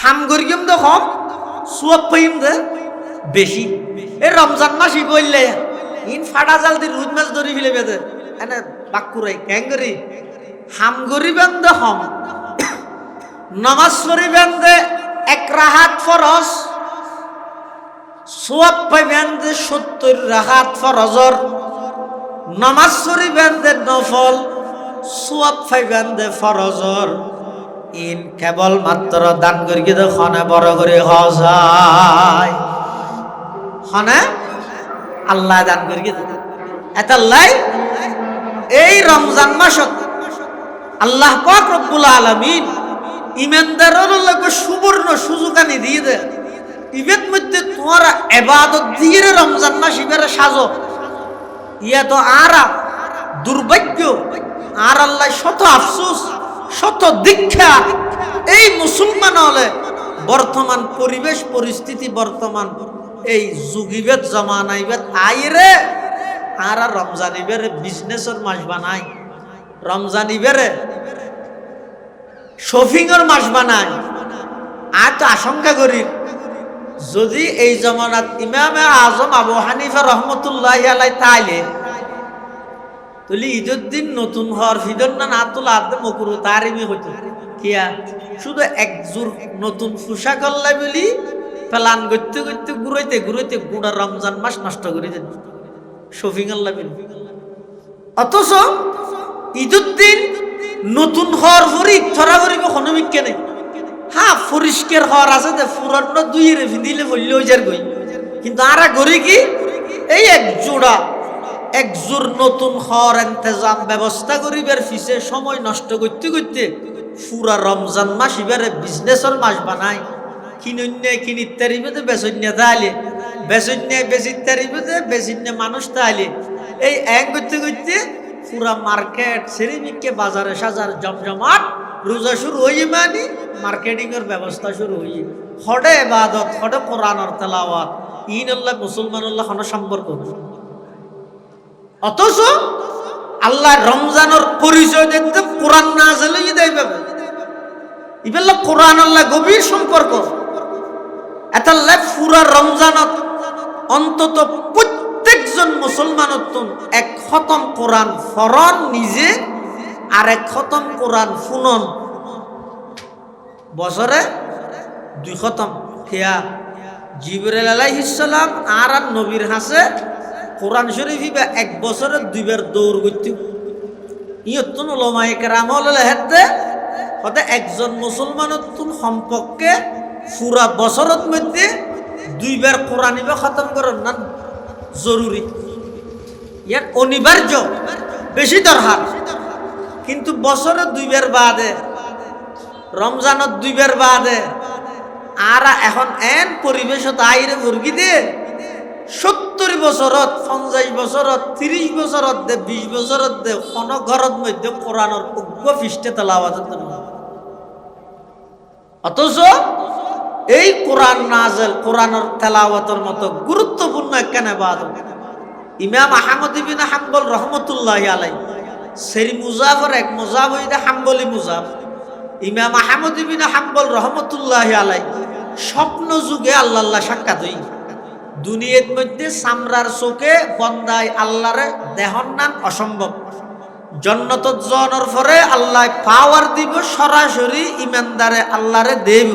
হাম গরিম দে কম সুয়াব পাইম দে বেশি। এই রমজান মাসি বললে ইন ফাটা জাল দি রুদ মাছ ধরি ফেলে বেদে এনে বাক্কুরাই ক্যাঙ্গরি হাম গরিবেন দে হম নামাজ পড়িবেন দে এক রাহাত ফরজ সোয়াব পাইবেন দে 70 রাহাত ফরজর নামাজ পড়িবেন দে নফল সোয়াব পাইবেন দে ফরজর ইন কেবল মাত্র দান করি দে খনে বড় করে হজায় খনে আল্লাহ দান করি দে এতাল্লাই এই রমজান মাসত আল্লাহ পাক রব্বুল আলামিন ইমানদারের লগে সুবর্ণ সুযোগ আনি দিয়ে দে ইবের মধ্যে তোমরা ইবাদত দিয়ে রমজান মাস ইবারে সাজো ইয়া তো আরা দুর্ভাগ্য আর আল্লাহ শত আফসোস শত দীক্ষা এই মুসলমান হলে বর্তমান পরিবেশ পরিস্থিতি বর্তমান এই যুগিবেদ জমানাইবেদ আইরে আর রমজান ইবারে বিজনেসের মাস বানাই রমজান ইবারে শপিংয়ের মাস বানায় আর তো আশঙ্কা করি যদি এই জমানাত ইমামে আজম আবু হানিফা রহমতুল্লাহ আলাই তাইলে তুলি ঈদের দিন নতুন হওয়ার ফিদর না তুলা আদে মকুরু তারিমি হইতো কিয়া শুধু একজোর নতুন পোশাক আল্লাই বলি প্লান করতে করতে ঘুরাইতে ঘুরাইতে গুড়া রমজান মাস নষ্ট করে দেন শপিং আল্লাহ বলি। অথচ ঈদের দিন নতুন হওয়ার পরে ইফতারা করিব কোনো বিজ্ঞা নেই। হ্যাঁ পরিষ্কার হওয়ার আছে যে পুরানো দুই রেফি দিলে বললেও যার গই কিন্তু আরা করি কি এই একজোর নতুন হওয়ার ইন্তজাম ব্যবস্থা করিবার ফিসে সময় নষ্ট করতে করতে পুরা রমজান মাস এবারে বিজনেসের মাস বানায় কিনুন্যায় কিনিতে তারিবে তো বেচন্যা তাহলে বেচন্যায় বেচিতে তারিবে তো বেচিন্যা মানুষ তাহলে এই এক করতে করতে পুরা মার্কেট সেরিমিককে বাজারে সাজার জমজমাট রোজা শুরু হয়ে মানে মার্কেটিং এর ব্যবস্থা শুরু হয়ে হডে ইবাদত হডে কোরআনের তেলাওয়াত ইন আল্লাহ মুসলমান আল্লাহ কোনো সম্পর্ক। অথচ আল্লাহ রমজানের পরিচয় দেখতে কোরআন না জানলে দেয় পাবে ইবেলা কোরআন আল্লাহ গভীর সম্পর্ক এতাল্লাহ পুরা রমজানত অন্তত প্রত্যেকজন মুসলমানের এক খতম কোরআন ফরন নিজে আর এক খতম কোরআন ফুনন বছরে 2 খতম খেয়া জিবরাইল আলাইহিস সালাম আর নবীর হাসে কোরআন শরীফ এক বছরে 2 বার দৌড় করতে ইয়তুন উলামায়ে কেরাম হলে হেতে হতে একজন মুসলমানের সম্পর্কে পুরা বছরের মধ্যে 2 বার কোরআন খতম করার না জরুরি ইয়ার অনিবার্য বেশি দরকার কিন্তু বছরে 2 বার বাদে রমজানত 2 বার বাদে আর এখন এন পরিবেশত আইরে মুরগি দিয়ে 70 বছরত 50 বছরত 30 বছরত দে 20 বছরত দে কোন ঘরত মধ্যে কোরআনের উগ্র পৃষ্ঠে তেলাওয়াত অথচ এই কোরআন নাযিল কোরআনের তেলাওয়াতের মতো গুরুত্বপূর্ণ একখানে ইবাদত ইমাম আহমদ ইবনে হাম্বল রহমতুল্লাহি আলাইহি সেরি মুজাফর এক মুজাফ হইতে হাম্বলি মুজাফ ইমাম আহমদ ইবনে হাম্বল রহমতুল্লাহি আলাইহি স্বপ্ন যুগে আল্লাহ সাক্ষাৎ হই দুনিয়ার মধ্যে সামরার চোখে বন্দায় আল্লাহরে দেহন নান অসম্ভব জান্নাতত যাওয়ার পরে আল্লাহ পাওয়ার দিব সরাসরি ইমানদারে আল্লাহরে দেব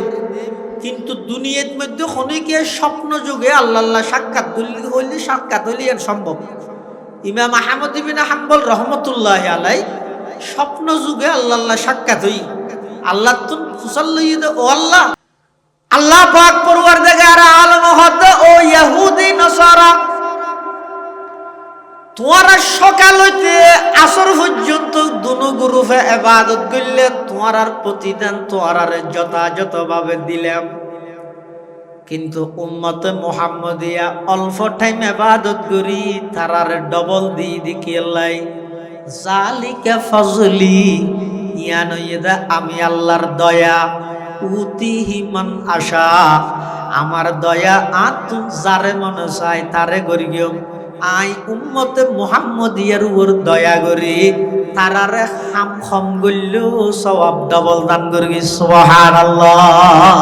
কিন্তু দুনিয়ার মধ্যে খনিকে স্বপ্ন যুগে আল্লাহ সাক্ষাৎ হইলে সম্ভব। ইমাম আহমদ ইবনে হাম্বল রহমতুল্লাহি আলাইহি স্বপ্ন যুগে আল্লাহ সাক্ষাৎ হই আল্লাহ তুন ফুসাল্লাইদ ও আল্লাহ পাক পরওয়ারদিগার আলম হতে ও ইহুদি নাসারা তোমরা সকাল হইতে আসর পর্যন্ত দুনো গ্রুপে ইবাদত করলে তোমার প্রতিদান তোমারে যথাযথভাবে দিলাম কিন্তু উম্মতে মুহাম্মদিয়া অল্প টাইম ইবাদত করি তারারে ডবল দি আল্লাহ জালিকা ফজলি ইয়ানইদা আমি আল্লাহর দয়া উতিহি মান আশা আমার দয়া আত যারে মনে চায় তারে করি গিয়ে আই উম্মতে মুহাম্মদিয়ার উপর দয়া করি তারারে হাম খম গল্য সওয়াব ডবল দান করি সুবহানাল্লাহ।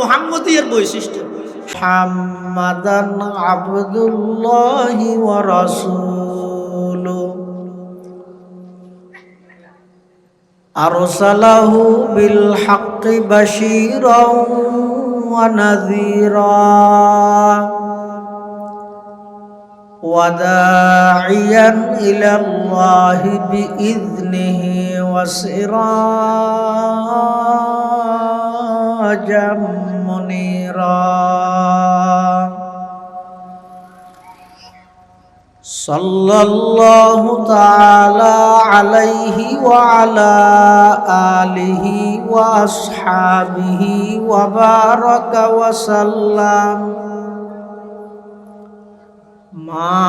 মুহাম্মদীর বৈশিষ্ট্য। মুহাম্মাদান আবদুল্লাহি ওয়া রাসূলুহু আরসালাহু বিল হাক্কি বাশীরাও ওয়া নাযীরা ওয়া দাঈয়ান ইলাল্লাহি বিইذনিহি ওয়া সিরাজাম মুনীরা। সাল্লাল্লাহু তাআলা আলাইহি ওয়া আলা আলিহি ওয়া আসহাবিহি ওয়া বারাকা ওয়া সাল্লাম। মা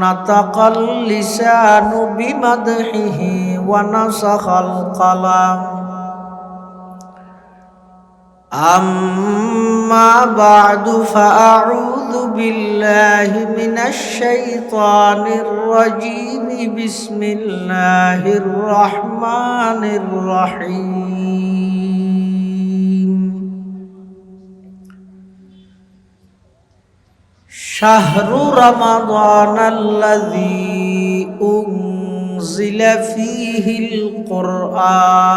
নাতাকাল লিসানু বিমাদহিহি ওয়া নাসাখাল কালাম। أما بعد فأعوذ بالله من الشيطان الرجيم بسم الله الرحمن الرحيم. شهر رمضان الذي أنزل فيه القرآن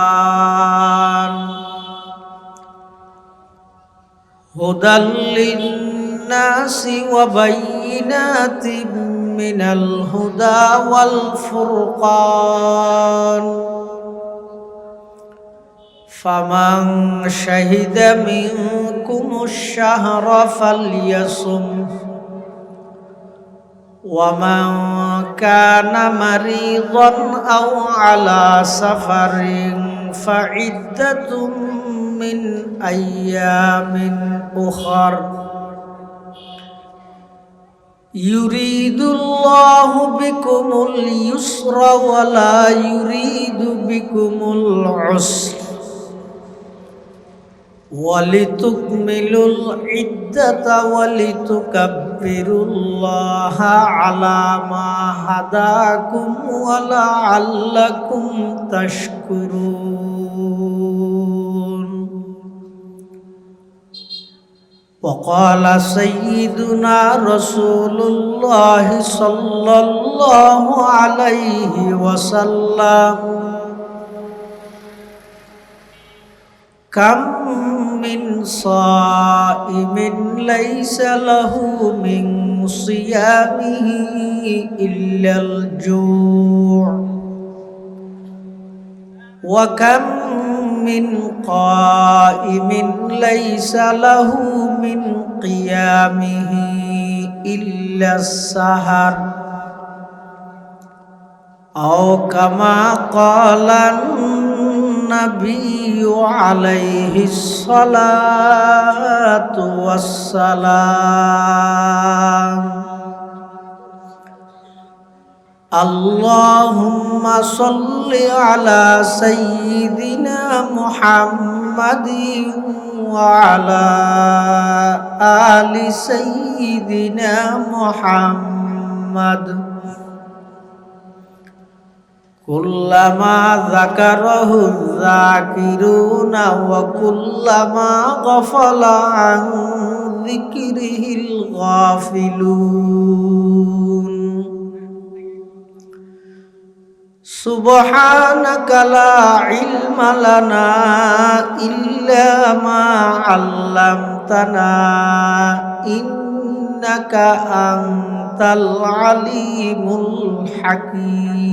هدى للناس وبينات من الهدى والفرقان فمن شهد منكم الشهر فليصم ومن كان مريضا أو على سفر فعدة من أيام أخر يريد الله بكم اليسر ولا يريد بكم العسر ولتكملوا العدة ولتكبروا الله على ما هداكم ولعلكم تشكرون. وقال سيدنا رسول الله صلى الله عليه وسلم كم من صائم ليس له من صيامه إلا الجوع وكم من قائم ليس له من قيامه إلا السهر أو كما قال النبي عليه الصلاة والسلام. اللهم صل على سيدنا محمد وعلى آل سيدنا محمد كلما ذكره الذاكرون وكلما غفل عن ذكره الغافلون. سبحانك لا علم لنا إلا ما علمتنا إنك أنت العليم الحكيم.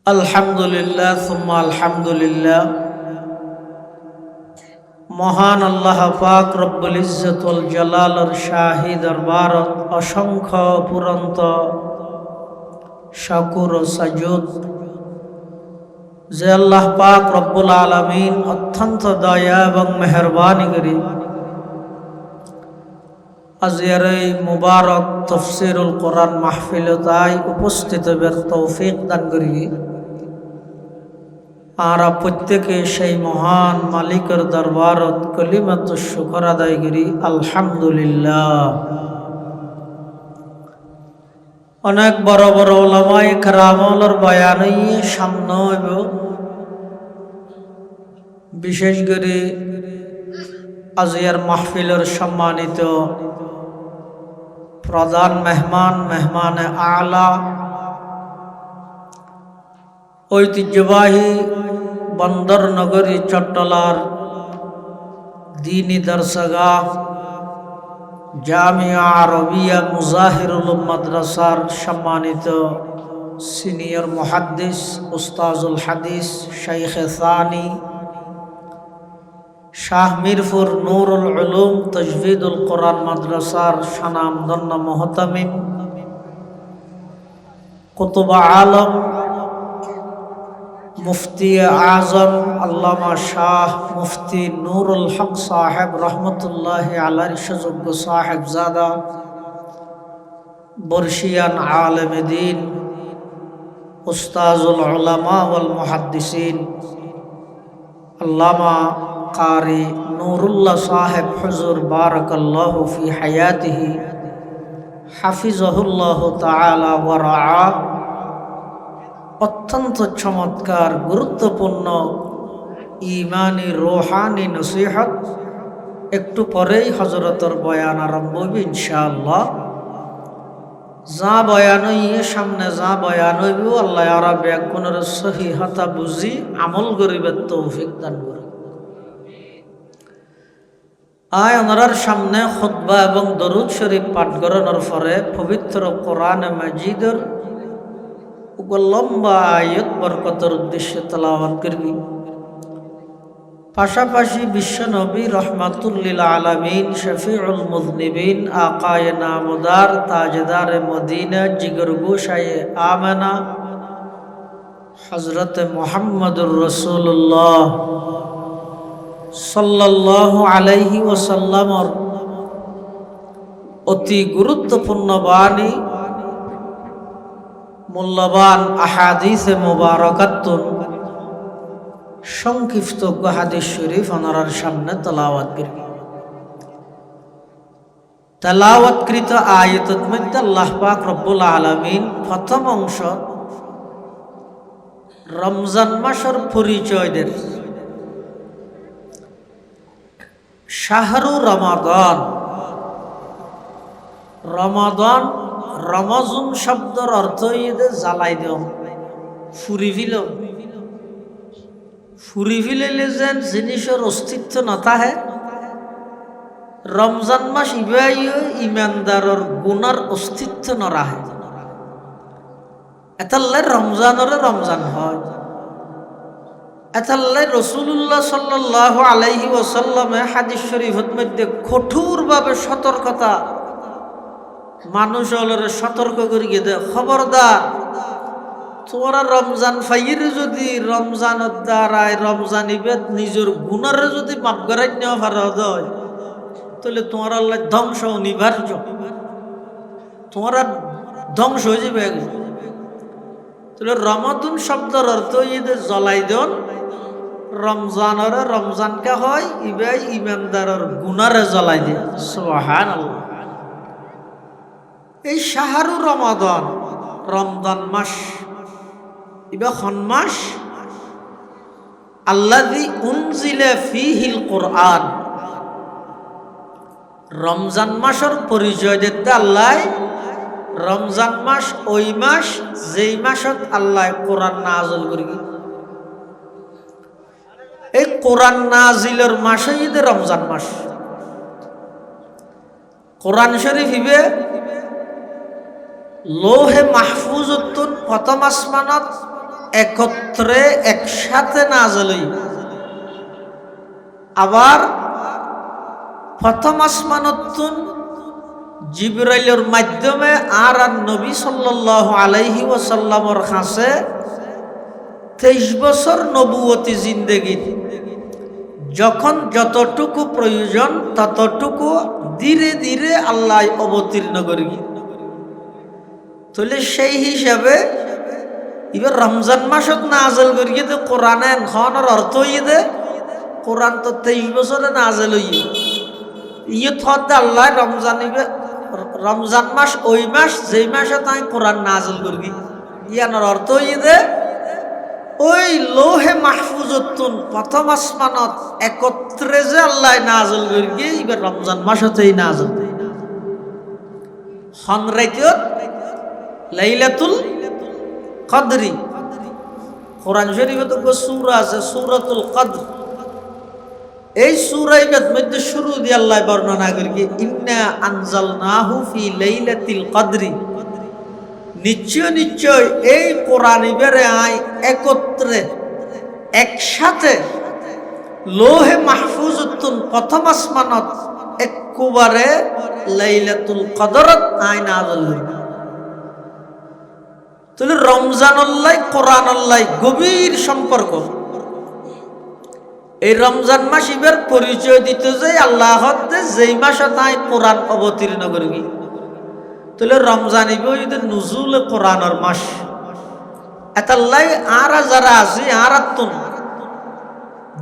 الحمد لله ثم الحمد لله. মহান আল্লাহ পাক রব্বুল ইজ্জত ওয়াল জালালের শাহী দরবারত অসংখ্য পুরন্ত শাকুর ও সাজুদ যে আল্লাহ পাক রব্বুল আলামিন অত্যন্ত দয়া এবং মেহেরবানি করে আজকের এই মুবারক তাফসীরুল কোরআন মাহফিলতায় উপস্থিত হবার তৌফিক দান করি। আর প্রত্যেকে সেই মহান মালিকের দরবারত কলিমাতুশ শুকর আদায় করি আলহামদুলিল্লাহ। অনেক বড় বড় উলামায়ে কেরামর বয়ান সামনে হইব, বিশেষ করে আজিয়ার মাহফিলের সম্মানিত প্রধান মেহমান আলা, ঐতিহ্যবাহী বন্দর নগরী চট্টলার দ্বীনি দরসগাহ জামিয়া আরবিয়া মুজাহিরুল মাদ্রাসার সম্মানিত সিনিয়র মুহাদ্দিস উস্তাজুল হাদিস শাইখে সানি শাহ মিরপুর নুরুল উলুম তাজভিদুল কোরআন মাদ্রাসার স্বনামধন্য মুহতামিম কুতুব আলম মুফতি আজম আল্লামা শাহ মুফতি নুরুল হক সাহেব রহমতুল্লাহ আলাইহি সুযোগ্য সাহেব জাদা বর্ষিয়ান আলেম দ্বীন উস্তাজুল উলামা ওয়াল মুহাদ্দিসিন আল্লামা কারি নুরুল্লাহ সাহেব হুজুর বারাকাল্লাহু ফি হায়াতিহি হাফিজাহুল্লাহু তাআলা ওয়া রাআ। অত্যন্ত চমৎকার গুরুত্বপূর্ণ ইমানি রোহানি নসিহত। একটু পরেই হযরতের বয়ান আরম্ভ হবে ইনশাআল্লাহ। যা বয়ান হইয়ে সামনে যা বয়ান হইব আল্লাহ আরবে একগুণের সহিহতা বুঝি আমল করিবার তৌফিক দান করে। আয় ওনার সামনে খুতবা এবং দরুদ শরীফ পাঠ করানোর পরে পবিত্র কোরআন মাজিদের লম্বা আয়াত বরকতের উদ্দেশ্যে তেলাওয়াত করবি। পাশাপাশি বিশ্বনবী রহমাতুল্লিল আলামিন শফিউল মুযনিবিন আকায়ে নামদার তাজদারে মদিনা জিগরগোশায়ে আমেনা হযরত মুহাম্মদুর রাসূলুল্লাহ সাল্লাল্লাহু আলাইহি ওয়াসাল্লামর অতি গুরুত্বপূর্ণ বাণী, মূল্যবান আহাদিসে মুবারাকাতুন সংক্ষিপ্ত হাদিস শরীফ ওনার সামনে তেলাওয়াত করবি। তেলাওয়াতকৃত আয়াতের মধ্যে আল্লাহ পাক রব্বুল আলামিন প্রথম অংশ রমজান মাসের পরিচয় দেন। শাহরু রমাদান, রমাদান রমজুন শব্দের অর্থ ইদে জ্বালাই দেও, ফুরি ফিল, ফুরি ফিলাইলে যেন জিনিসের অস্তিত্ব নথাহে। রমজান মাস ইবাই ইমানদারর গুনার অস্তিত্ব নরাহে। এতাল্লাই রমজানরে রমজান হয়। এতাল্লাই রাসূলুল্লাহ সাল্লাল্লাহু আলাইহি ওয়াসাল্লামে হাদিস শরীফের মধ্যে কঠোরভাবে সতর্কতা মানুষ হলরে সতর্ক করি দে, খবরদার তোমরা রমজান ফাইরে যদি রমজানের দ্বারায় রমজান ইবেদ নিজের গুণারে যদি মাফ করাই নেওয়া পারা হয় তাহলে তোমার আল্লাহ ধ্বংস অনিবার্য, তোমরা ধ্বংস হয়ে যাবে। তাহলে রমাদুন শব্দের অর্থ ঈদে জ্বলাই দেন। রমজানরে রমজানকে হয় ইবাই ইমানদারের গুণারে জ্বলাই দেয়। সুবহানাল্লাহ। এই শাহরু রমাদান, রমজান মাস ইবা খন মাস আল্লাযী উনজিলা ফীহিল কুরআন। রমজান মাসের পরিচয় দিতে আল্লাহ রমজান মাস ওই মাস যেই মাসত আল্লাহ কোরআন নাযিল করি। এই কোরআন নাযিলের মাসে ঈদে রমজান মাস। কোরআন শরীফ হিবে লোহে মাহফুজতুন প্রথম আসমানত একত্রে একসাথে নাযিল হই। আবার প্রথম আসমানতুন জিবরাইলের মাধ্যমে আর নবী সাল্লাল্লাহু আলাইহি ওয়াসাল্লামর কাছে 23 বছর নবুয়তি জিন্দেগি যখন যতটুকু প্রয়োজন ততটুকু ধীরে ধীরে আল্লাহ অবতীর্ণ করি। তাহলে সেই হিসাবে এবার রমজান মাসত নাযিল করিয়ে তো কোরআন খানের অর্থ দে কোরআন তো 23 বছরে নাযিল হই। ইয়ে থত আল্লাহ রমজান মাস ওই মাস যেই মাসে তাই কোরআন নাযিল করবি। ইয়ানোর অর্থ দে ওই ওই লোহে মাহফুজতুন প্রথম আসমানত একত্রে যে আল্লাহ নাযিল করি এবার রমজান মাসতেই নাযিল হন রাইতত লাইলাতুল কদরি। কোরআন শরীফে তো সূরা আছে সূরাতুল কদর। এই সূরার মধ্যে শুরু দিয়ে আল্লাহ বর্ণনা করি ইন্না আনজালনাহু ফি লাইলাতিল কদরি, নিশ্চয় নিশ্চয় এই কোরআন বেরে আই একত্রে একসাথে লোহে মাহফুজতুন প্রথম আসমানত একবারে লাইলাতুল কদরত আই নাযিল হইল। তাহলে রমজান আল্লাহ কোরআন আল্লাহ গভীর সম্পর্ক। এই রমজান মাস ইবার পরিচয় দিতে যাই আল্লাহ যেই মাসে তাই কোরআন অবতীর্ণ করবি। তাহলে রমজান ইবে নুজুল কোরআনের মাস। এতাল্লাই আর যারা আছে আর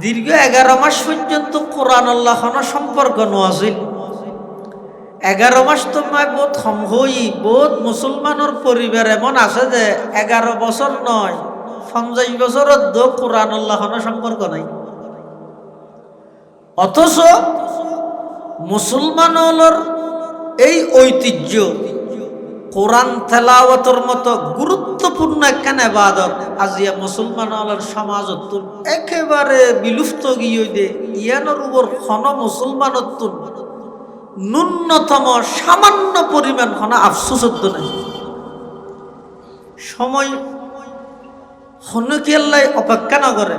দীর্ঘ 11 মাস পর্যন্ত কোরআন আল্লাহ সম্পর্ক নছিল। 11 মাস তোমায় বহুত হম হই বহুত মুসলমানের পরিবার এমন আছে যে 11 বছর নয় 50 বছরের দো কোরআন আল্লাহ সম্পর্ক নাই। অথচ মুসলমানের এই ঐতিহ্য কোরআন তেলাওয়াতের মতো গুরুত্বপূর্ণ একখান ইবাদত আজিয়া মুসলমানের সমাজত একেবারে বিলুপ্ত গিয়ে দে ইয়ানোর উপর খন মুসলমানত ন্যূনতম সামান্য পরিমাণ খন আফসোসত নাই। সময় হনকি আল্লাহ অপেক্ষা না করে,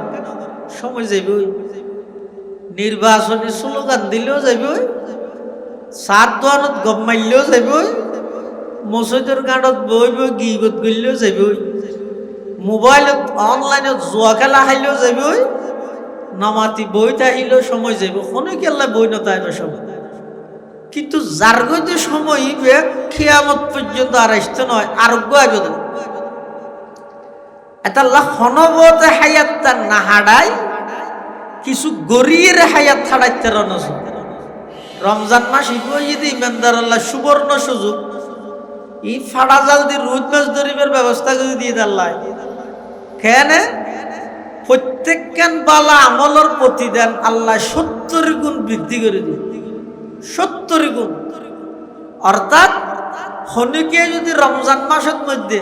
সময় যাইবে। নির্বাচনী স্লোগান দিলেও যাইবে, সাত দোয়ানত গম মারলেও যাইবে, মসজিদের গাঁটত বইব গিবত গড়লেও যাইবে, মোবাইলত অনলাইনত জুয়া খেলা খাইলেও যাইবে, নামাতি বইতে আহিলেও সময় যাইব। হনকি আল্লাহ বই নতাইবে সময়। কিন্তু যার গতি সময় খিয়ামত পর্যন্ত আর আসতে নয় আরোগ্য আইব। এটা আল্লাহ হনবতে হায়াত না হাডায় কিছু গরিয়ের হায়াত ছাড়াইতে রনস। রমজান মাস যদি ইমানদার আল্লাহ সুবর্ণ সুযোগ ই ফাড়া জাল দিয়ে রুদ মাছ ধরিবার ব্যবস্থা করে দিয়ে দাল্লাই কেন প্রত্যেকখান বালা আমলের প্রতিদান আল্লাহ 70 গুণ বৃদ্ধি করে দিয়ে 70 গুণ। অর্থাৎ হনিকে যদি রমজান মাসের মধ্যে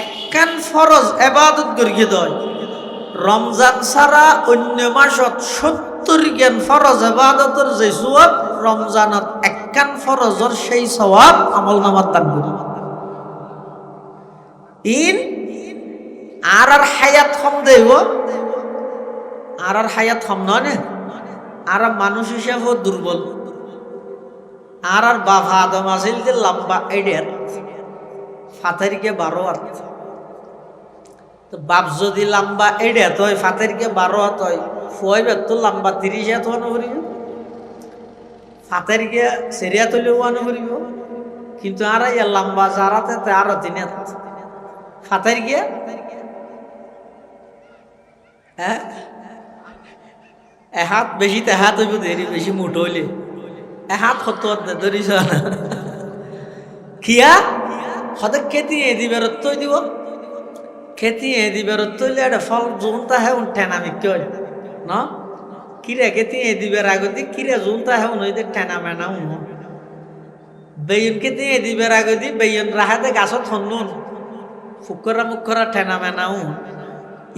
একখান ফরজ ইবাদত করিয়ে দেয়, রমজান ছাড়া অন্য মাসত 70 জ্ঞান ফরজ ইবাদতের যে সওয়াব রমজানত একখান ফরজের সেই সওয়াব আমল নামাত দান করি। ইন আর হায়াত কম দেব, আর হায়াত কম নয়, আর মানুষ হিসাবে দুর্বল। আর বাবা আদম আছিল যে লম্বা এডের ফাতেরকে 12 হাত। তো বাপ যদি লম্বা এডে তয় ফাতেরকে 12 হাত হয়, ফুয়াইবার তো লম্বা 30 হাত হওয়ানো করিব, ফাতেরকে সেরিয়া তুলে হওয়ানো করিব। কিন্তু আর ইয়া লম্বা যারাতে আরো 3 হাত ফাতেরকে হ্যাঁ এহাত বেশি তেহাত হইব, দেরি বেশি মুঠ হইলে এহাত কত ধরিস খিয়া হতে খেতি এদি বেরত দিব, খেতি এদি বেরত তৈলে একটা ফল জুনতা হে ঠেনা মিক্কি হয় না কিরে খেতি এদি বের আগতি কিরে জুনতা হে নইতে ঠেনা মেনা উন বেয়ন খেতি এদি বের আগতি বেয়ন রাহাতে গাছত হন্নুন ফুকরা মুখরা ঠেনা মেনা উন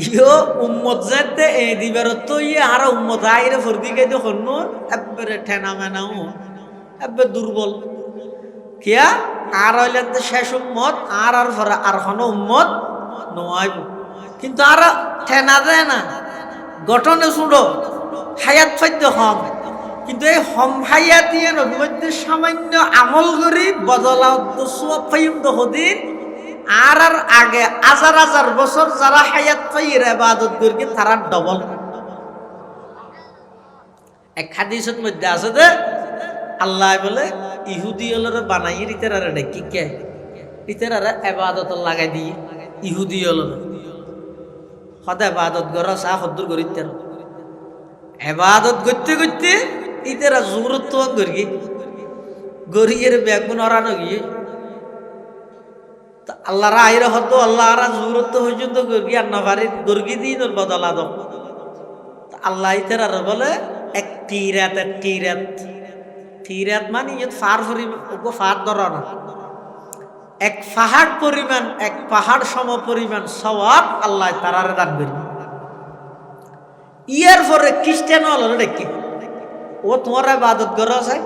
ইও উম্মত যেতে এদি বেরত তো ইয়ে আর উম্মত আইরে ফর্দি গাইতে হন্নুন একবারে ঠেনা মেনা উন একবার দুর্বল কিয়া আর হইলে শেষ উম্মত আর ফরা আর হন উম্মত নয়। কিন্তু আর ঠেনা দেয় না, গঠনে শুনো হায়াত ফাইদ্য হম। কিন্তু এই হম হায়াতিয়ে মধ্যে সামান্য আমল করি বদলা সব ফাইম দহদিন আর আগে হাজার হাজার বছর যারা হায়াত ফাইয়ের ইবাদত করি তারা ডবল। এক হাদিসের মধ্যে আছে যে আল্লাহ বলে ইহুদি হলরে বানাই রিতেরারে ডেকি কে রিতেরারে ইবাদত লাগাই দিয়ে ইহুদি হলরে সদা ইবাদত গড় চা সদ্দুর করিতে ইবাদত করতে করতে ইতেরা জুরত গড়ি গড়িয়ের বেগুন অরানো গিয়ে আল্লাহ আইর হতো আল্লাহ আর জুরত পর্যন্ত গর্গি আর নভারি গর্গি দিন ওর বদলা দাও আল্লাহ ইতার আর বলে এক কিরাত মানে ইয়ে ফার পরিমাণ ওগো ফার ধর না এক পাহাড় পরিমাণ এক পাহাড় সম পরিমাণ সওয়াব আল্লাহ তারারে দান করি ইয়ার পরে খ্রিস্টান হলো দেখি ও তোমার ইবাদত করা আছে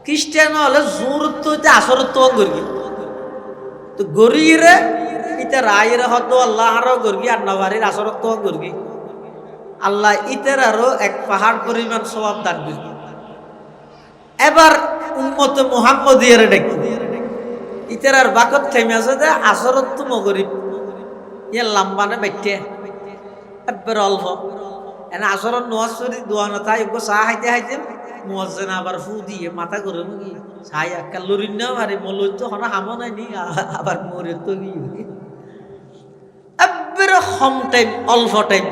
খ্রিস্টান হলে জুরত আসরত গর্গি তো গরিরে ইতা রায়ের হতো আল্লাহ আরো গর্গি আর নবারির আসরত গর্গি আল্লাহ ইতার আরো এক পাহাড় পরিমাণ সওয়াব দান করি এবার উম্মত মুহাম্মদিয়ারে দেখি ইতার আর বাকত থেমে আছে যে আসরত তো মগরিব ইয়ে লাম্বানে বেটে এবার অল্প এনে আসরত নোয়াজ করি দোয়ানো তাই ওকে চা হাইতে হাইতে মুয়াজ্জিন আবার ফু দিয়ে মাথা করে মুগি ছাই একটা লরিন না মারি মলই তো হনা হামো নাই নি আবার মরে তো কি এবার কম টাইম অল্প টাইম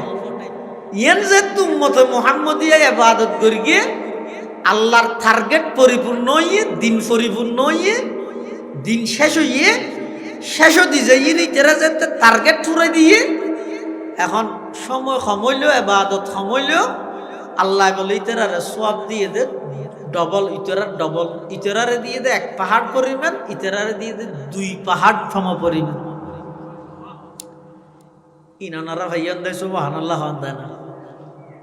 ইয়ান যে উম্মতে মুহাম্মদিয়া ইবাদত করি গিয়ে আল্লাহর টার্গেট পরিপূর্ণ হইয়ে দিন পরিপূর্ণ হইয়ে দিন শেষ হইয়ে শেষ দিয়ে যাই তেরা যেতে টার্গেট ফুরাই দিয়ে এখন সময় সমইল ইবাদত সমইল আল্লাহ বলে ইতরারে সওয়াব দিয়ে দে ডবল ইতরারে দিয়ে দে এক পাহাড় পরিমাণ ইতরারে দিয়ে দে দুই পাহাড় সম পরিমাণ ইনানারা ভাইয়ান দেয় সুবহানাল্লাহ দেয় না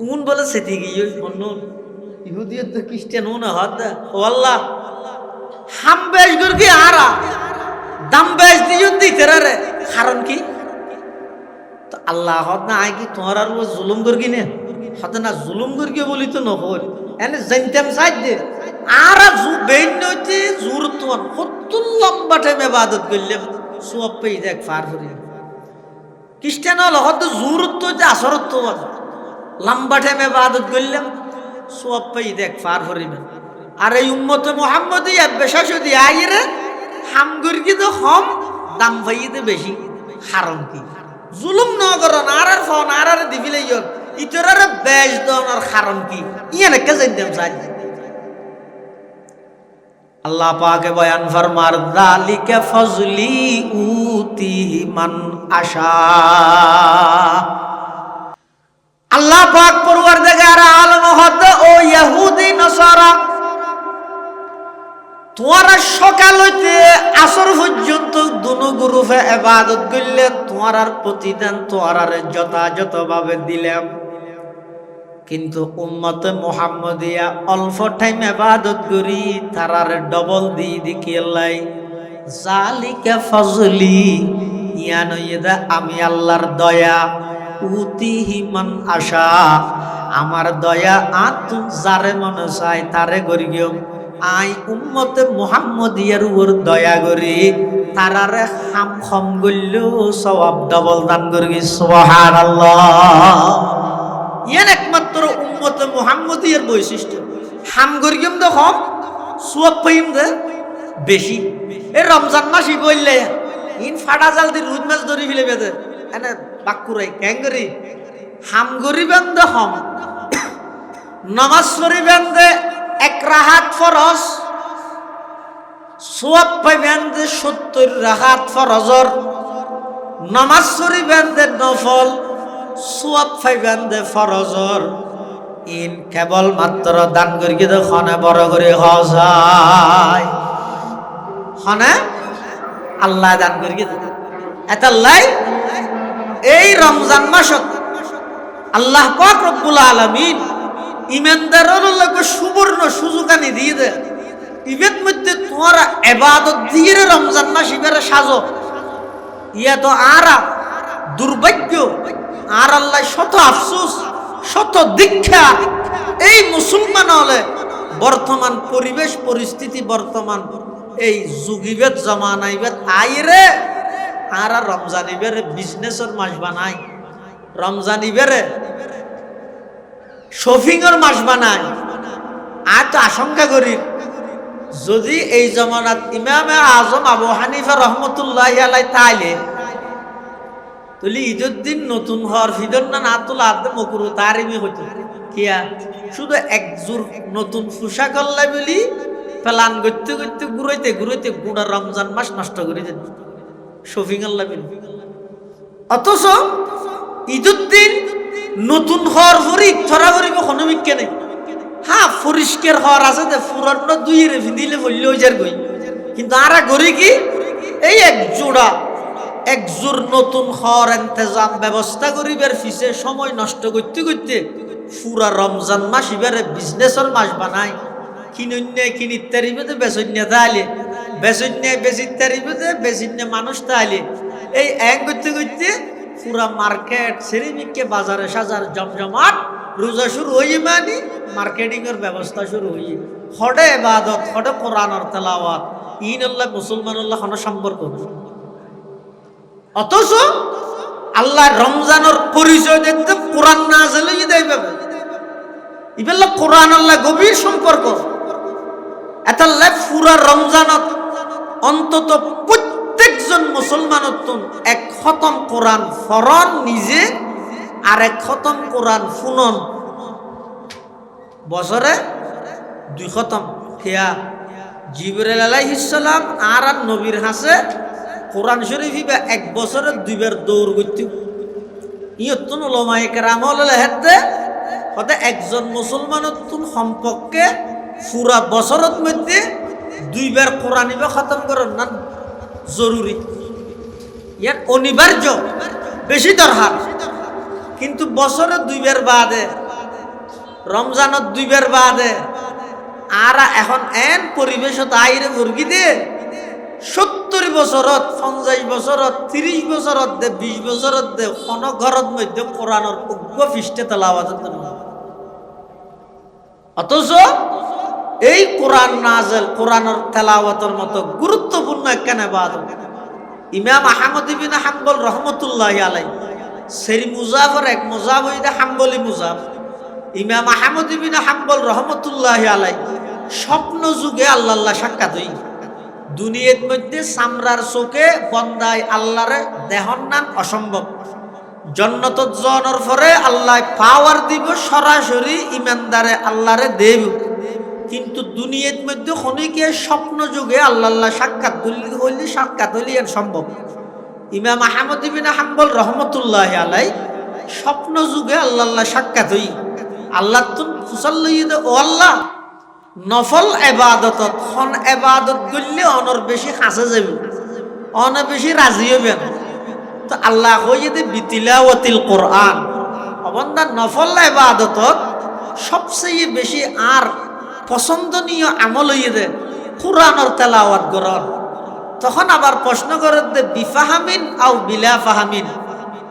উন বলে সেটি গিয়ে অন্য ইহুদিয়ত তো খ্রিস্টান না হদ ও আল্লাহ হাম বেশ গর্গি আরা দাম বেশ দিও দিতরারে কারণ কি তো আল্লাহ হদ না আই কি তোমার আর জুলুম গর্গি নে হদ না জুলুম গর্গি বলি তো নহল এনে জানতাম সাইদ দে আরা জু বেন নইতে জুরত কত লম্বা টাইম ইবাদত করলে সওয়াব পেয়ে দেখ ফার করি খ্রিস্টান হল হদ জুরত তো আসরত তো লম্বা টাইম ইবাদত করলাম সওয়াব পেয়ে দেখ ফার করিবেন আর এই উম্মতে মুহাম্মদিয়া বেশাস দিয়ে আইরে হাম গর্গি তো কম দাম পাইতে বেশি কারণ কি জুলুম ন করন আর ফোন আর দিবিলে ইতরার বেশ দনার কারণ কি ইয়ানে কে জানতাম চাই আল্লাহ পাকে বয়ান ফরমার যালিকা ফজলি উতি মান আশা আল্লাহ পাক পরওয়ারদিগার আলম হদ ও ইহুদি নসারা তোমরা সকাল হইতে আসর পর্যন্ত দুনো গ্রুপে ইবাদত করলে তোমার প্রতিদান তোমার যথাযথভাবে দিলাম কিন্তু উম্মতে মুহাম্মদিয়া অল্প টাইম ইবাদত করি তারার ডবল দিয়ে দেখিয়ালাই যালিকা ফজলি ইয়ান ইদা আমি আল্লাহর দয়া উতিহি মান আশা আমার দয়া আত যারে মনে চায় তারে করি গিয়ে আই উম্মতে মুহাম্মদিয়ার উপর দয়া করি তারারে হাম খম গল্লেও সওয়াব ডবল দান করি সুবহানাল্লাহ ইয়ান একমাত্র উম্মতে মুহাম্মদিয়ার বৈশিষ্ট্য হাম করিম তো কম সওয়াব পাইম দে বেশি এই রমজান মাসই বললে ইন ফাটা জাল দি রুদ মাছ ধরি ফেলে বেদে এনে বাক্কুরাই কেন করি হাম করিবেন দে কম নামাজ পড়িবেন দে এক রাহাত ফরজ সওয়াব পাইবেন যে 70 রাহাত ফরজর নামাজ পড়িবেন যে নফল সওয়াব পাইবেন যে ফরজর ইন কেবল মাত্র দান করি তো খনে বড় করে হজায় খনে আল্লাহ দান করি এতাল্লাই এই রমজান মাসত আল্লাহ পাক রব্বুল আলামিন ইমানদারের লগে সুবর্ণ সুযোগ আনি দিয়ে দে ইবের মধ্যে তোমার ইবাদত দিয়ে রমজান মাস ইবারে সাজো ইয়া তো আরা দুর্ভাগ্য আর আল্লাহ শত আফসোস শত দীক্ষা এই মুসলমান হলে বর্তমান পরিবেশ পরিস্থিতি বর্তমান এই যুগিবেদ জমানাইবেদ আইরে আর রমজান ইবেরে বিজনেসের মাস বানাই রমজান ইবেরে শপিংয়ের মাস বানায় আর তো আশঙ্কা করি যদি এই জমানাত ইমামে আজম আবু হানিফা রহমতুল্লাহি আলাইহি তাইলে তুলি ঈদের দিন নতুন হওয়ার ফিদর না তুলা আদে মকুরু তারিমি হইতো কিয়া শুধু একজোর নতুন পোশাক আল্লাহ বলি প্ল্যান করতে করতে ঘুরাইতে ঘুরাইতে গোটা রমজান মাস নষ্ট করে দেন শফিং আল্লাহ বিন। অথচ ঈদের দিন নতুন হওয়ার পরে ইচ্ছরা করিব কোনো বিজ্ঞে নেই। হ্যাঁ পরিষ্কার হওয়ার আছে যে পুরানো দুই রেফি দিলে বললে ওই যার গই, কিন্তু আরা গড়ি কি এই এক জোর নতুন হওয়ার ইন্তজাম ব্যবস্থা করিবার ফিসে সময় নষ্ট করতে করতে পুরা রমজান মাস এবারে বিজনেসের মাস বানায়। কিনুন্যায় কিনিত তারিবে তো বেচন্যা তাহলে বেচন্যায় বেচিত তারিবে তো বেচিন্যা মানুষ তাহলে এই এক করতে করতে পুরা মার্কেট সেরিমিককে বাজারে সাজার জমজমাট রোজা শুরু হয়ে মানে মার্কেটিং এর ব্যবস্থা শুরু হয়ে হডে ইবাদত হডে কোরআনের তেলাওয়াত ইন আল্লাহ মুসলমান আল্লাহ কোনো সম্পর্ক। অথচ আল্লাহ রমজানের পরিচয় দেখতে কোরআন নাযিল হয়ে দেয় পাবে ইবেলা কোরআন আল্লাহ গভীর সম্পর্ক। এতাল্লাহ পুরা রমজানত অন্তত প্রত্যেকজন মুসলমানত এক খতম কোরআন ফরন নিজে আর এক খতম কোরআন ফুনন বছরে 2 খতম খেয়া জিবরাইল আলাইহিস সালাম আর নবীর হাসে কোরআন শরীফ ইবা 1 বছরে 2 বার দৌড় করতে ইয়তুন উলামায়ে কেরাম হলে হেতে হতে একজন মুসলমানের সম্পর্কে পুরা বছরের মধ্যে 2 বার কোরআন ইবা খতম করার না জরুরি, ইয়ার অনিবার্য বেশি দরকার। কিন্তু বছরে 2 বার বাদে রমজানত 2 বার বাদে আর এখন এন পরিবেশত আইরে মুরগি দিয়ে 70 বছরত 50 বছরত 30 বছরত দে 20 বছরত দে কোন ঘরত মধ্যে কোরআনের উগ্র পৃষ্ঠে তেলাওয়াত না। অথচ এই কোরআন নাযিল কোরআনের তেলাওয়াতের মতো গুরুত্বপূর্ণ একখান ইবাদত ইমাম আহমদ ইবনে হাম্বল রহমতুল্লাহি আলাইহি সেরি মুজাফর এক মুজাফ হইতে হাম্বলি মুজাফ ইমাম আহমদ ইবনে হাম্বল রহমতুল্লাহি আলাইহি স্বপ্ন যুগে আল্লাহ সাক্ষাৎ হই দুনিয়ার মধ্যে সামরার চোখে বন্দায় আল্লাহরে দেহন নান অসম্ভব। জান্নাতত যাওয়ার পরে আল্লাহ পাওয়ার দিব সরাসরি ইমানদারে আল্লাহরে দেব, কিন্তু দুনিয়ার মধ্যে খনিকে স্বপ্ন যুগে আল্লাহ সাক্ষাৎ হইলে এর সম্ভব। ইমাম আহমদ ইবনে হাম্বল রহমতুল্লাহি আলাইহি স্বপ্ন যুগে আল্লাহ সাক্ষাৎ হই আল্লাহ তুন ফুসাল লইয়ে ও আল্লাহ নফল এবাদতত খন এবাদত করলে অনর বেশি হাসে যাবে অন বেশি রাজি হবেন। তো আল্লাহ কইয়ে দে বিতিলাওয়াতিল কোরআন অবন্দা নফল এবাদতত সবচেয়ে বেশি আর পছন্দনীয় আমল হইয়ে দে কোরআনের তেলাওয়াত করন। তখন আবার প্রশ্ন করে দে বিফাহামিন আও বিলা ফাহামিন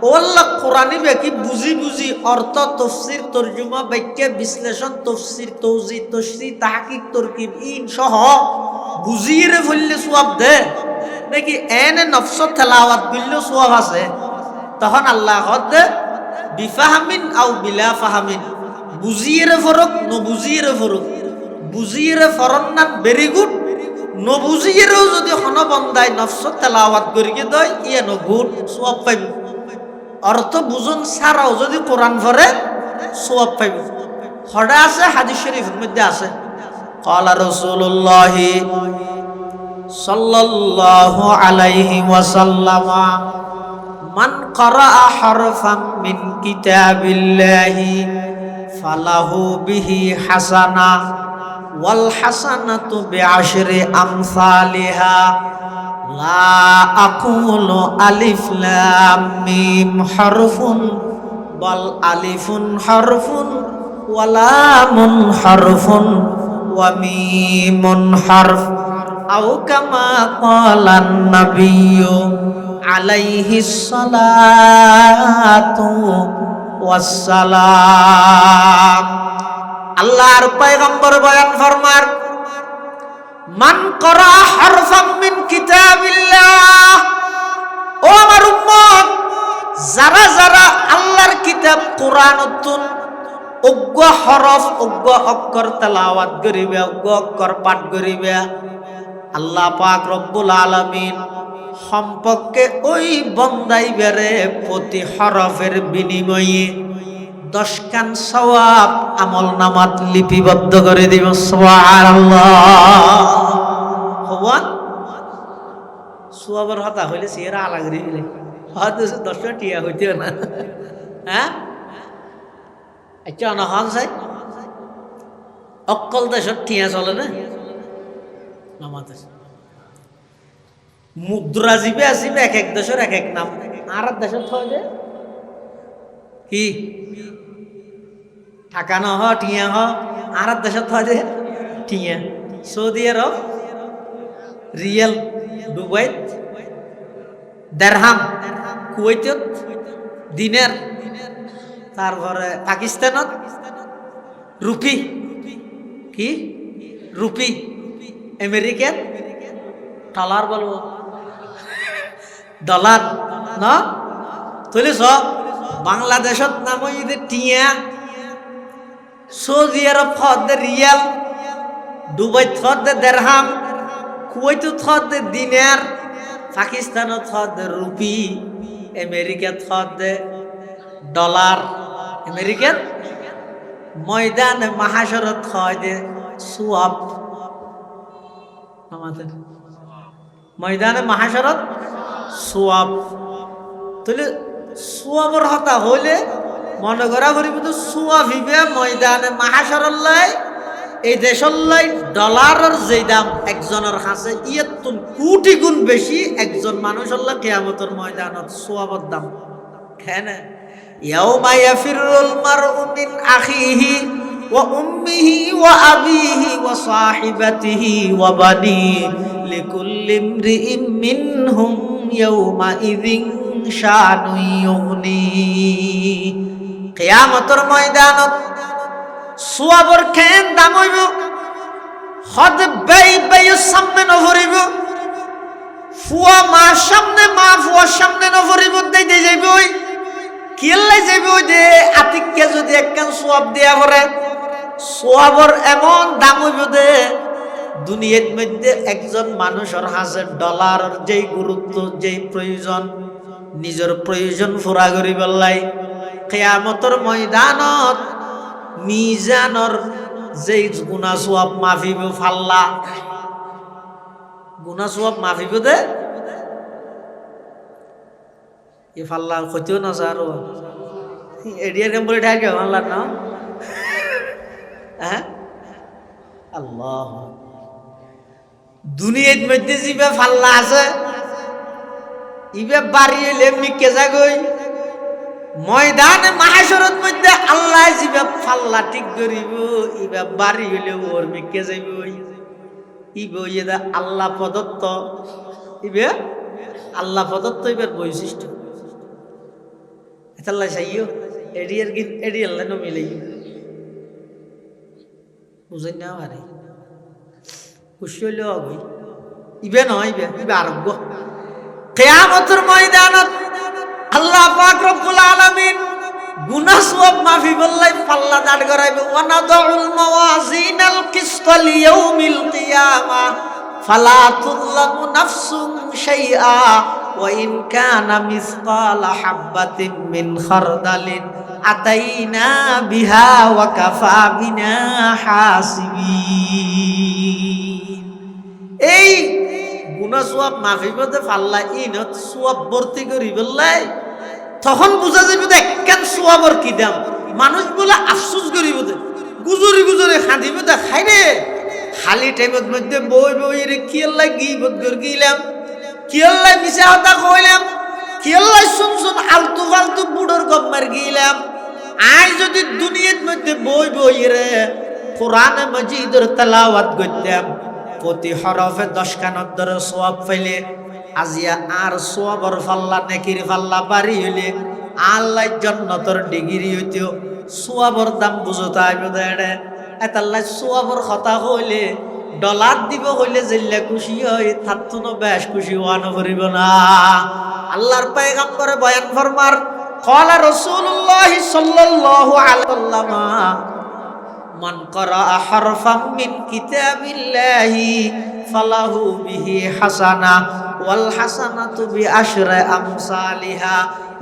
ও আল্লাহ কোরআনি কি বুঝি বুঝি অর্থ তফসির তরজুমা বাক্য বিশ্লেষণ তফসির তৌজি তশরিহ তাহকিক তরকিব ইন সহ বুঝিয়ে ফেললে সওয়াব দে নাকি এনে নফস তেলাওয়াত করলে সওয়াব আছে। তখন আল্লাহ হদে বিফাহামিন আও বিলা ফাহামিন বুঝিয়ে ফরক ন বুঝিয়ে ফরক বুঝিয়ে ফরন না ভেরি গুড ন বুঝিয়েও যদি হন বন্দায় নফস তেলাওয়াত করিয়ে দেয় ইয়ে ন গুড সওয়াব পাইব। অর্থ বুঝন ছাড়াও যদি কোরআন পড়ে সওয়াব পাইব। হড়া আছে হাদিস শরীফের মধ্যে আছে ক্বালা রাসূলুল্লাহ সাল্লাল্লাহু আলাইহি ওয়াসাল্লাম মান ক্বারা হারফাম মিন কিতাবিল্লাহি ফালাহু বিহি হাসানা ওয়াল হাসানাতু বিআশরি আমসালিহা লা আকুলু আলিফ লাম মিম হারফুন বাল আলিফুন হারফুন ওয়া লামুন হারফুন ওয়া মিমুন হারফ আও কামা ক্বালান নাবিয়্যু আলাইহিস সালাতু ওয়াস সালাম। আল্লাহর পয়গম্বর বয়ান ফরমার মান ক্বারা হারফাম মিন কিতাবিল্লাহ ও আমার উম্মত যারা যারা আল্লাহর কিতাব কোরআনতুন অজ্ঞ হরফ অজ্ঞ অক্ষর তেলাওয়াত করিবে অজ্ঞ অক্ষর পাঠ করিবে আল্লাহ পাক রব্বুল আলামিন সম্পর্কে ওই বন্দাই বেরে প্রতি হরফের বিনিময়ে 10 কান সওয়াব আমল নামাত লিপিবদ্ধ করে দিব সুবহানাল্লাহ হওয়ান সওয়াবের হতা হইলে সিরা আলাগরি হইলে হয়তো 10 টিয়া হইতেও না হ্যাঁ আচ্ছা না হন যাই অক্কল দেশত টিয়া চলে না নামাজ মুদ্রা জিবে আসিবে এক এক দেশের এক এক নাম আর দেশত হয় যে কি টাকা ন হ টিয়া হ আর দেশত হয় যে টিয়া সৌদি আরব রিয়েল দুবাইত দেরহাম কুয়েতত দিনার তারপরে পাকিস্তানত রুপি কি রুপি আমেরিকান ডলার বলবো ডলার না তাহলে সব বাংলাদেশত নাম হইতে টিয়া সৌদি আরব হদ্দে রিয়াল দুবাই হদ্দে দেরহাম কুয়েত হদ্দে দিনার পাকিস্তানত হদ্দে রুপি আমেরিকাত হদ্দে ডলার আমেরিকান ময়দানে মাহাশরত হয় যে সোয়াব আমাদের ময়দানে মাহাশরত সোয়াব তাহলে সোয়াবর হতা হইলে মনে করা করিব তো সোয়াব হিবে ময়দানে মাহাশরত লাই এই দেশের লাই ডলারের যে দাম একজনের কাছে ইয়াতুন কোটি গুণ বেশি একজন মানুষের লাই কিয়ামতের ময়দানত সোয়াবর দাম কেন ইয়াউমা ইয়াফিরুল মারউ মিন আখিহি ওয়া উম্মিহি ওয়া আবিহি ওয়া সাহিবাতিহি ওয়া বানিহি লিকুল্লি ইমরিইম মিনহুম ইয়াউমা ইযিন শানুন ইউগনি কিয়ামতের ময়দানত সোয়াবর কেন দাম হইব হদ বেই বেই সামনে নভরিব ফুয়া মা সামনে মা ফুয়ার সামনে নভরিব দেই যাইব ওই কিল্লাই যাইব ওই যে আতিককে যদি একখান সোয়াব দেয়া করে সোয়াবর এমন দাম হইব দে দুনিয়ার মধ্যে একজন মানুষের হাতে ডলারের যেই গুরুত্ব যেই প্রয়োজন নিজের প্রয়োজন পুরা করিব লাই কিয়ামতের ময়দানত মিজানর যেই গুনাহ সোয়াব মাফিব ফাল্লা গুনাহ সোয়াব মাফিব দে এ ফাল্লা কইতেও না স্যার এডিয়ার কেম বলে ঢাকে ফাল্লা না হ্যাঁ আল্লাহ দুনিয়ার মধ্যে জিবে ফাল্লা আছে ইবে বাড়ি এলে এমনি কেজা গই ময়দানে মাহাশরত মধ্যে আল্লাহ জিবে ফাল্লা ঠিক করিব ইবে বাড়ি হইলে ওর মিকে যাইব ইবে ইদা আল্লাহ প্রদত্ত ইবে আল্লাহ প্রদত্ত ইবের বৈশিষ্ট্য আল্লাহ চাইও এডিয়ার গিন এডিয়ার নো মিলাই বুঝাই না পারে খুশি হইলেও হবই ইবে নয় ইবে ইবে আরোগ্য কিয়ামতের ময়দানত আল্লাহ পাক রব্বুল আলামিন গুনাহ সওয়াব মাফি বললাই পাল্লা দাঁড় করাইবে ওয়া নাদাউল মাওয়াজিনাল কিসত লিয়াউমিল কিয়ামা ফালা তুযলামু নাফসুন শাইআ ওয়া ইন কানা মিসকালা হাববাতিন মিন খারদালিন আতাইনা বিহা ওয়া কাফা বিনা হাসিবিন এই গুনাহ সওয়াব মাফি বলতে পাল্লা ইনত সওয়াব ভর্তি করি বললাই তখন বুঝা যাবে একখান সওয়াবর কি দাম মানুষ বলে আফসোস করিব গুজরি গুজরি খাঁদিব খাইবে খালি টাইমের মধ্যে বই বই রে কি আল্লাহ গীবত করে গিলাম কি আল্লাহ মিছা কথা কইলাম কি আল্লাহ শুন শুন আলতু ফালতু বুড়োর গপ মার গিলাম আজ যদি দুনিয়ার মধ্যে বই বই রে কোরআনে মাজিদের তেলাওয়াত করতাম প্রতি হরফে 10 কানত ধরে সওয়াব পাইলে আজিয়া আর সওয়াবর ফাল্লা নেকির ফাল্লা বাড়ি হইলে আল্লাহ জান্নাতের ডিগ্রি হইতো সওয়াবর দাম বুঝতে আইবে দেড়ে এতাল্লাহ সওয়াবর কথা হইলে ডলার দিব হইলে জেল্লা খুশি হয় থাকতো না বেশ খুশি হওয়ানো করিব না আল্লাহর পয়গম্বরে বয়ান ফরমার ক্বালা রাসূলুল্লাহ সাল্লাল্লাহু আলাইহি ওয়াসাল্লাম মান ক্বারা হারফাম মিন কিতাবিল্লাহি ফালাহু বিহি হাসানা ওয়াল হাসানাতু বিআশরি আমসালিহা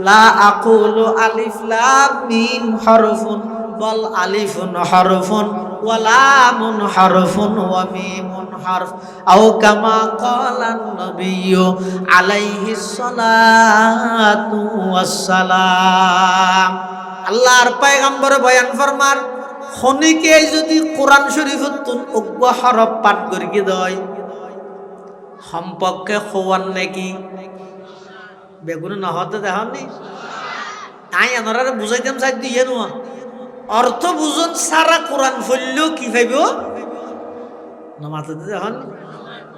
লা আকুলু আলিফ লাম মিম হরফুন বল আলিফুন হরফুন ওয়া লামুন হরফুন ওয়া মিমুন হরফ আও কামা ক্বালান নবিয়্যু আলাইহিস সালাতু ওয়াস সালাম। আল্লাহর পয়গম্বর বয়ান ফরমার খনিকে যদি কোরআন শরীফতুন উগ্র হরফ পাঠ করি দয় সম্পর্কে খোয়ান নাকি বেগুন নহতে দেখনি তাই এনারা বুঝাইতাম চাই দিয়ে নোয়া অর্থ বুঝন সারা কোরআন ফললেও কি ভাইব না মাথাতে দেখনি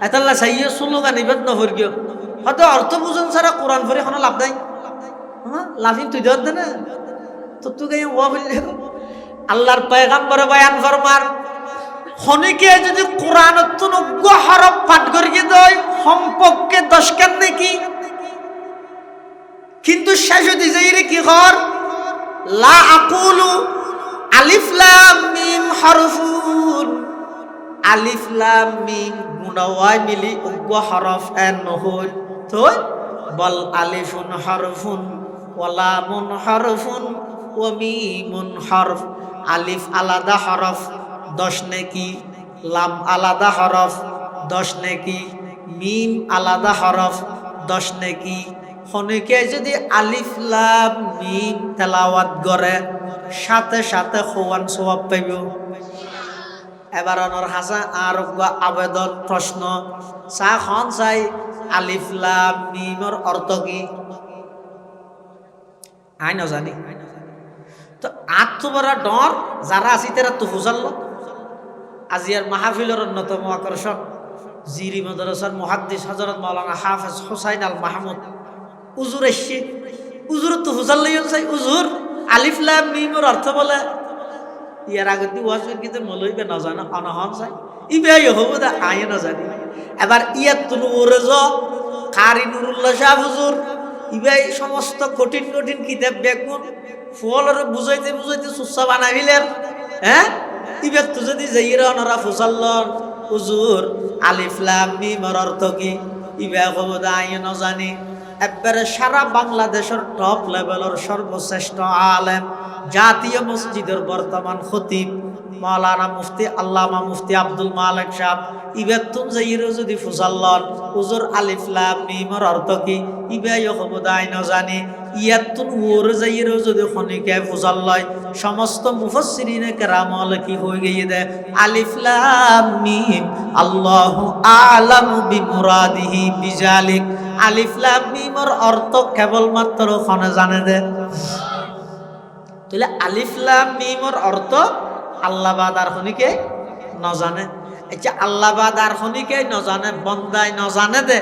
এতাল্লা চাইয়ে স্লোগান ইবাদ নহরিও হয়তো অর্থ বুঝন সারা কোরআন ফলে কোনো লাভ নাই হ্যাঁ লাভিন তুই দেওয়ার দে না তো তুই গাই ওয়া বললে আল্লাহর পয়গম্বর বয়ান ফরমার খনিকে যদি কোরআনত উগ্র হরফ পাঠ করি দয় সম্পর্কে 10 কান নাকি কিন্তু শেষ দিজাইরে কি কর লা আকুলু আলিফ লাম মিম হরফুন আলিফ লাম মিম গুণাওয়াই মিলি উগ্র হরফ এন নহই তো বল আলিফুন হরফুন ওয়া লামুন হরফুন ওয়া মিমুন হরফ আলিফ আলাদা হরফ 10 নেকি লাম আলাদা হরফ 10 নেকি মিম আলাদা হরফ 10 নেকি খনিকে যদি আলিফ লাম মিম তেলাওয়াত করে সাথে সাথে খোয়ান সওয়াব পাইব। এবার অনর হাসা আর আবেদন প্রশ্ন চা খন চাই আলিফ লাম মিমর অর্থ কি আই না জানি তো আত্মবরা ডর যারা আছি তারা তো বুঝাল আজিয়ার মাহফিলের অন্যতম আকর্ষণ জিরি মাদ্রাসার মুহাদ্দিস হযরত মাওলানা হাফেজ হুসাইন আল মাহমুদ উজুর এসে উজুর তো হুজাল লইল চাই উজুর আলিফ লাম মিমের অর্থ বলে ইয়ার আগে দি ওয়াজ কিন্তু মলইবে না জানা অনহন চাই ইবে হবো দা আয় না জানি এবার ইয়াত তুনু ওরে জ কারি নুরুল্লাহ শাহ হুজুর ইবে সমস্ত কঠিন কঠিন কিতাব বেগুন ফলরে বুঝাইতে বুঝাইতে সুসা বানাইলেন হ্যাঁ ইবে তো যদি যাইরা অনরা ফুসাল্লন হুজুর আলিফ লাম মিমের অর্থ কি ইবে হবো দা আয় না জানি একবারে সারা বাংলাদেশের টপ লেভেলের সর্বশ্রেষ্ঠ আলেম জাতীয় মসজিদের বর্তমান খতিব মাওলানা মুফতি আল্লামা মুফতি আব্দুল মালিক সাহেব ইবেতুন যাইরো যদি ফুসাল্লন হুজুর আলিফ লাম মিমের অর্থ কি ইবেয় হবদাই না জানি ইয়াতুন ওর যাইরো যদি খনিকে ফুসাল্লয় সমস্ত মুফাসসিরিনে কেরাম কি হয়ে গিয়ে দে আলিফ লাম মিম আল্লাহু আ'লামু বিমুরাদিহি বিজালিক আলিফ লাম মিমের অর্থ কেবলমাত্র খনে জানে দে তাহলে আলিফ লাম মিমের অর্থ আল্লাহ বাদ আর খনিকে না জানে আচ্ছা আল্লাহ বাদ আর খনিকে না জানে বন্দায় না জানে দে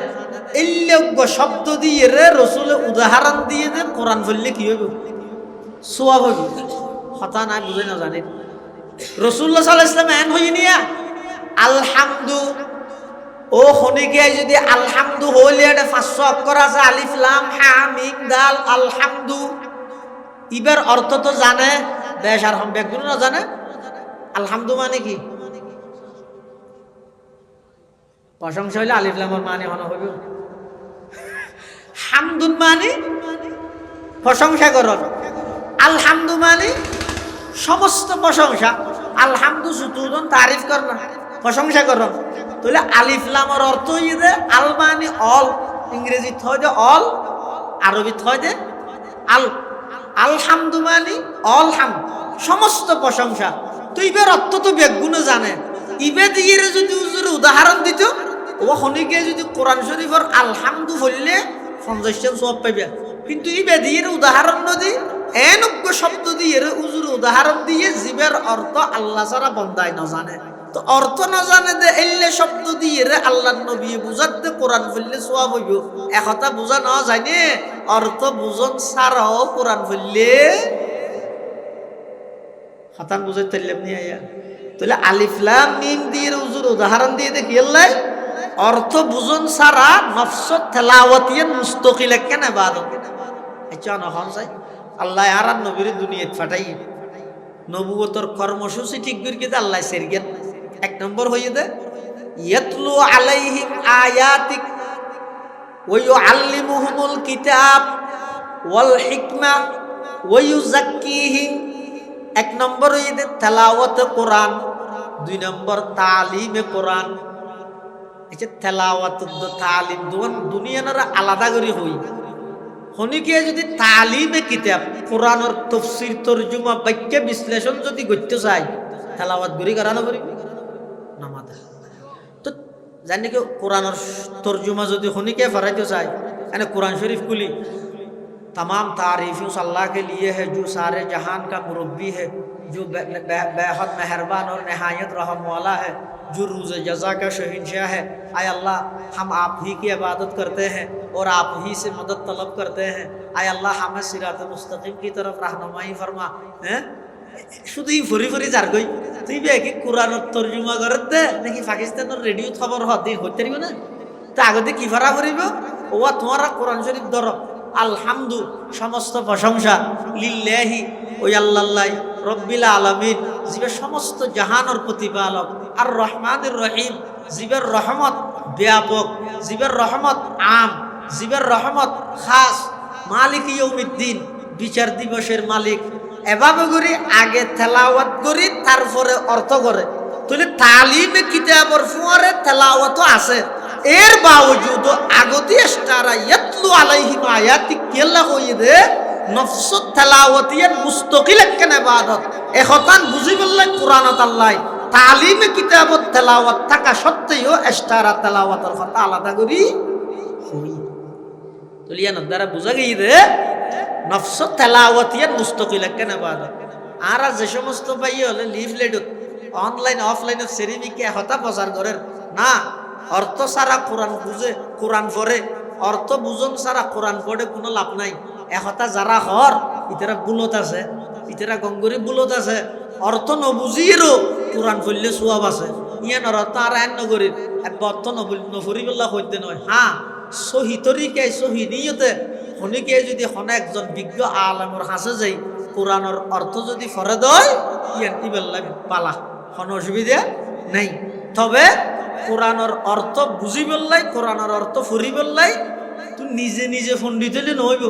এই লোক শব্দ দিয়ে রে রাসূলের উদাহরণ দিয়ে দে কোরআন পড়লে কি হবে সওয়াব হবে কথা না বুঝে না জানে রাসূলুল্লাহ সাল্লাল্লাহু আলাইহি ওয়াসাল্লাম এন হই নিয়া আলহামদু ও খনিকে যদি আলহামদু হইলে এটা 500 অক্ষর আছে আলিফ লাম হা মিম দাল আলহামদু ইবার অর্থ তো জানে দেশ আর হম বেগুন না জানে আলহামদু মানে কি প্রশংসা হইলে আলিফ লামের মানে হন হইব হামদুন মানে প্রশংসা করন আলহামদু মানে সমস্ত প্রশংসা আলহামদু সুতুদন তারিফ করনা প্রশংসা করন তাহলে আলিফ লামের অর্থ হইয়ে দে আল মানে অল ইংরেজি থয় দে অল আরবি থয় দে আল আলহামদু মানে অল হাম সমস্ত প্রশংসা তো ইবের অর্থ তো বেগুনে জানে ইবে দিয়ে যদি হুজুর উদাহরণ দিত ও খনিকে যদি কোরআন শরীফের আলহামদু বললে 50 সওয়াব পাইবে কিন্তু ইবে দিয়ে উদাহরণ নদি এনজ্ঞ শব্দ দিয়ে হুজুর উদাহরণ দিয়ে জিবের অর্থ আল্লাহ ছাড়া বন্দায় না জানে তো অর্থ না জানে দে এল্লে শব্দ দিয়ে আল্লাহর নবী বুঝাতে কোরআন পড়লে সওয়াব হইব একথা বুঝা না যায় নে অর্থ বুঝন ছাড়াও কোরআন পড়লে হাতান বুঝাই তাইলাম নি আয়া তাহলে আলিফ লাম মিম দিয়ে হুজুর উদাহরণ দিয়ে দেখি আল্লাহ অর্থ বুঝন ছাড়া নফস তেলাওয়াতিয়ান মুস্তাকিল কেন ইবাদত আচ্ছা না হন যায় আল্লাহ আর নবীর দুনিয়াত পাঠাই নবুয়তর কর্মসূচি ঠিক করে কি আল্লাহ সেরগেন এক নম্বর হইয়ে দে ইয়াতলু আলাইহিম আয়াতিক ওয়া ইউআল্লিমুহুমুল কিতাব ওয়াল হিকমা ওয়া ইউযাক্কিহিম। এক নম্বর হইতে তেলাওয়াত কোরআন, দুই নম্বর তালিমে কোরআন। এই যে তেলাওয়াত তালিম দুনিয়ার আলাদা করে হই হনিকে যদি তালিমে কিতাব কোরআনের তাফসীর তরজমা বাক্য বিশ্লেষণ যদি করতে চাই তেলাওয়াত করি করানো করি নামাতে তো জানি কি কোরআনের তরজমা যদি হনিকে ফরাইতে চাই এনে কোরআন শরীফ কুলি तमाम तारीफ़ें उस अल्लाह के लिए है जो सारे जहान का मुरब्बी है, जो बेहद मेहरबान और नहायत रहम वाला है, जो रोज़ जज़ा का शहंशाह है। आय अल्लाह हम आप ही की इबादत करते हैं और आप ही से मदद तलब करते हैं। आय अल्लाह हमें सिरात मुस्तकीम की तरफ रहनुमाई फरमा। हैं শুধু ফরি ফরি যার গই তুই বে কি কোরআনের তরজমা করত দে নাকি পাকিস্তানের রেডিও খবর হতে হইতে না তা আগতে কি ফারা করিব ওয়া তোমারা কোরআন শরীফ ধর আলহামদু সমস্ত প্রশংসা লিল্লাহি ওই আল্লাহ রব্বিল আলামিন যিনি সমস্ত জাহানের প্রতিপালক, আর রহমানির রহিম যিবের রহমত ব্যাপক, যিবের রহমত আম, যিবের রহমত খাস, মালিক ইয়াউমিদ্দিন বিচার দিবসের মালিক। এভাবে করি আগে তেলাওয়াত করি তারপরে অর্থ করে তুই তালিমে কিতাবর ফুয়ারে তেলাওয়াত আছে এর বাওজুদ আগতি ইস্তারা ইয়াতলু আলাইহিম আয়াতি কেল্লা হইয়ে দে নফস তেলাওয়াতিয়ান মুস্তাকিল একখান ইবাদত এখতান বুঝি বললে কোরআনত আল্লাহ তালিমে কিতাবত তেলাওয়াত থাকা সত্ত্বেও ইস্তারা তেলাওয়াতের কথা আলাদা করি হই তুলিয়া নদ্দারা বুঝা গই দে নফস তেলাওয়াতিয়ান মুস্তাকিল একখান ইবাদত। আর যে সমস্ত ভাই হলে লিফলেট অনলাইন অফলাইনে সেরিমিকে হতা প্রচার করেন না অর্থ সারা কোরআন বুঝে কোরআন পড়ে, অর্থ বুঝন সারা কোরআন পড়ে কোনো লাভ নাই। এহতা যারা হর ইতারা বুলত আছে, ইতারা গঙ্গরি বুলত আছে, অর্থ নবুঝিরও কোরআন পড়লে সোয়াব আছে। ইয়ান অর্থ আর এন নগরীর অর্থ নফরি বললা হইতে নয়। হ্যাঁ সহি তরিকে সহি নিয়তে হনিকে যদি হনে একজন বিজ্ঞ আলমর হাসে যাই কোরআনের অর্থ যদি ফরে দেয় ইয়ান ইবেল্লা পালা কোনো অসুবিধা নেই। তবে কোরআনের অর্থ বুঝি বললাই, কোরআনের অর্থ ফরি বললাই তুই নিজে নিজে ফন্ডিত হলে নহইব,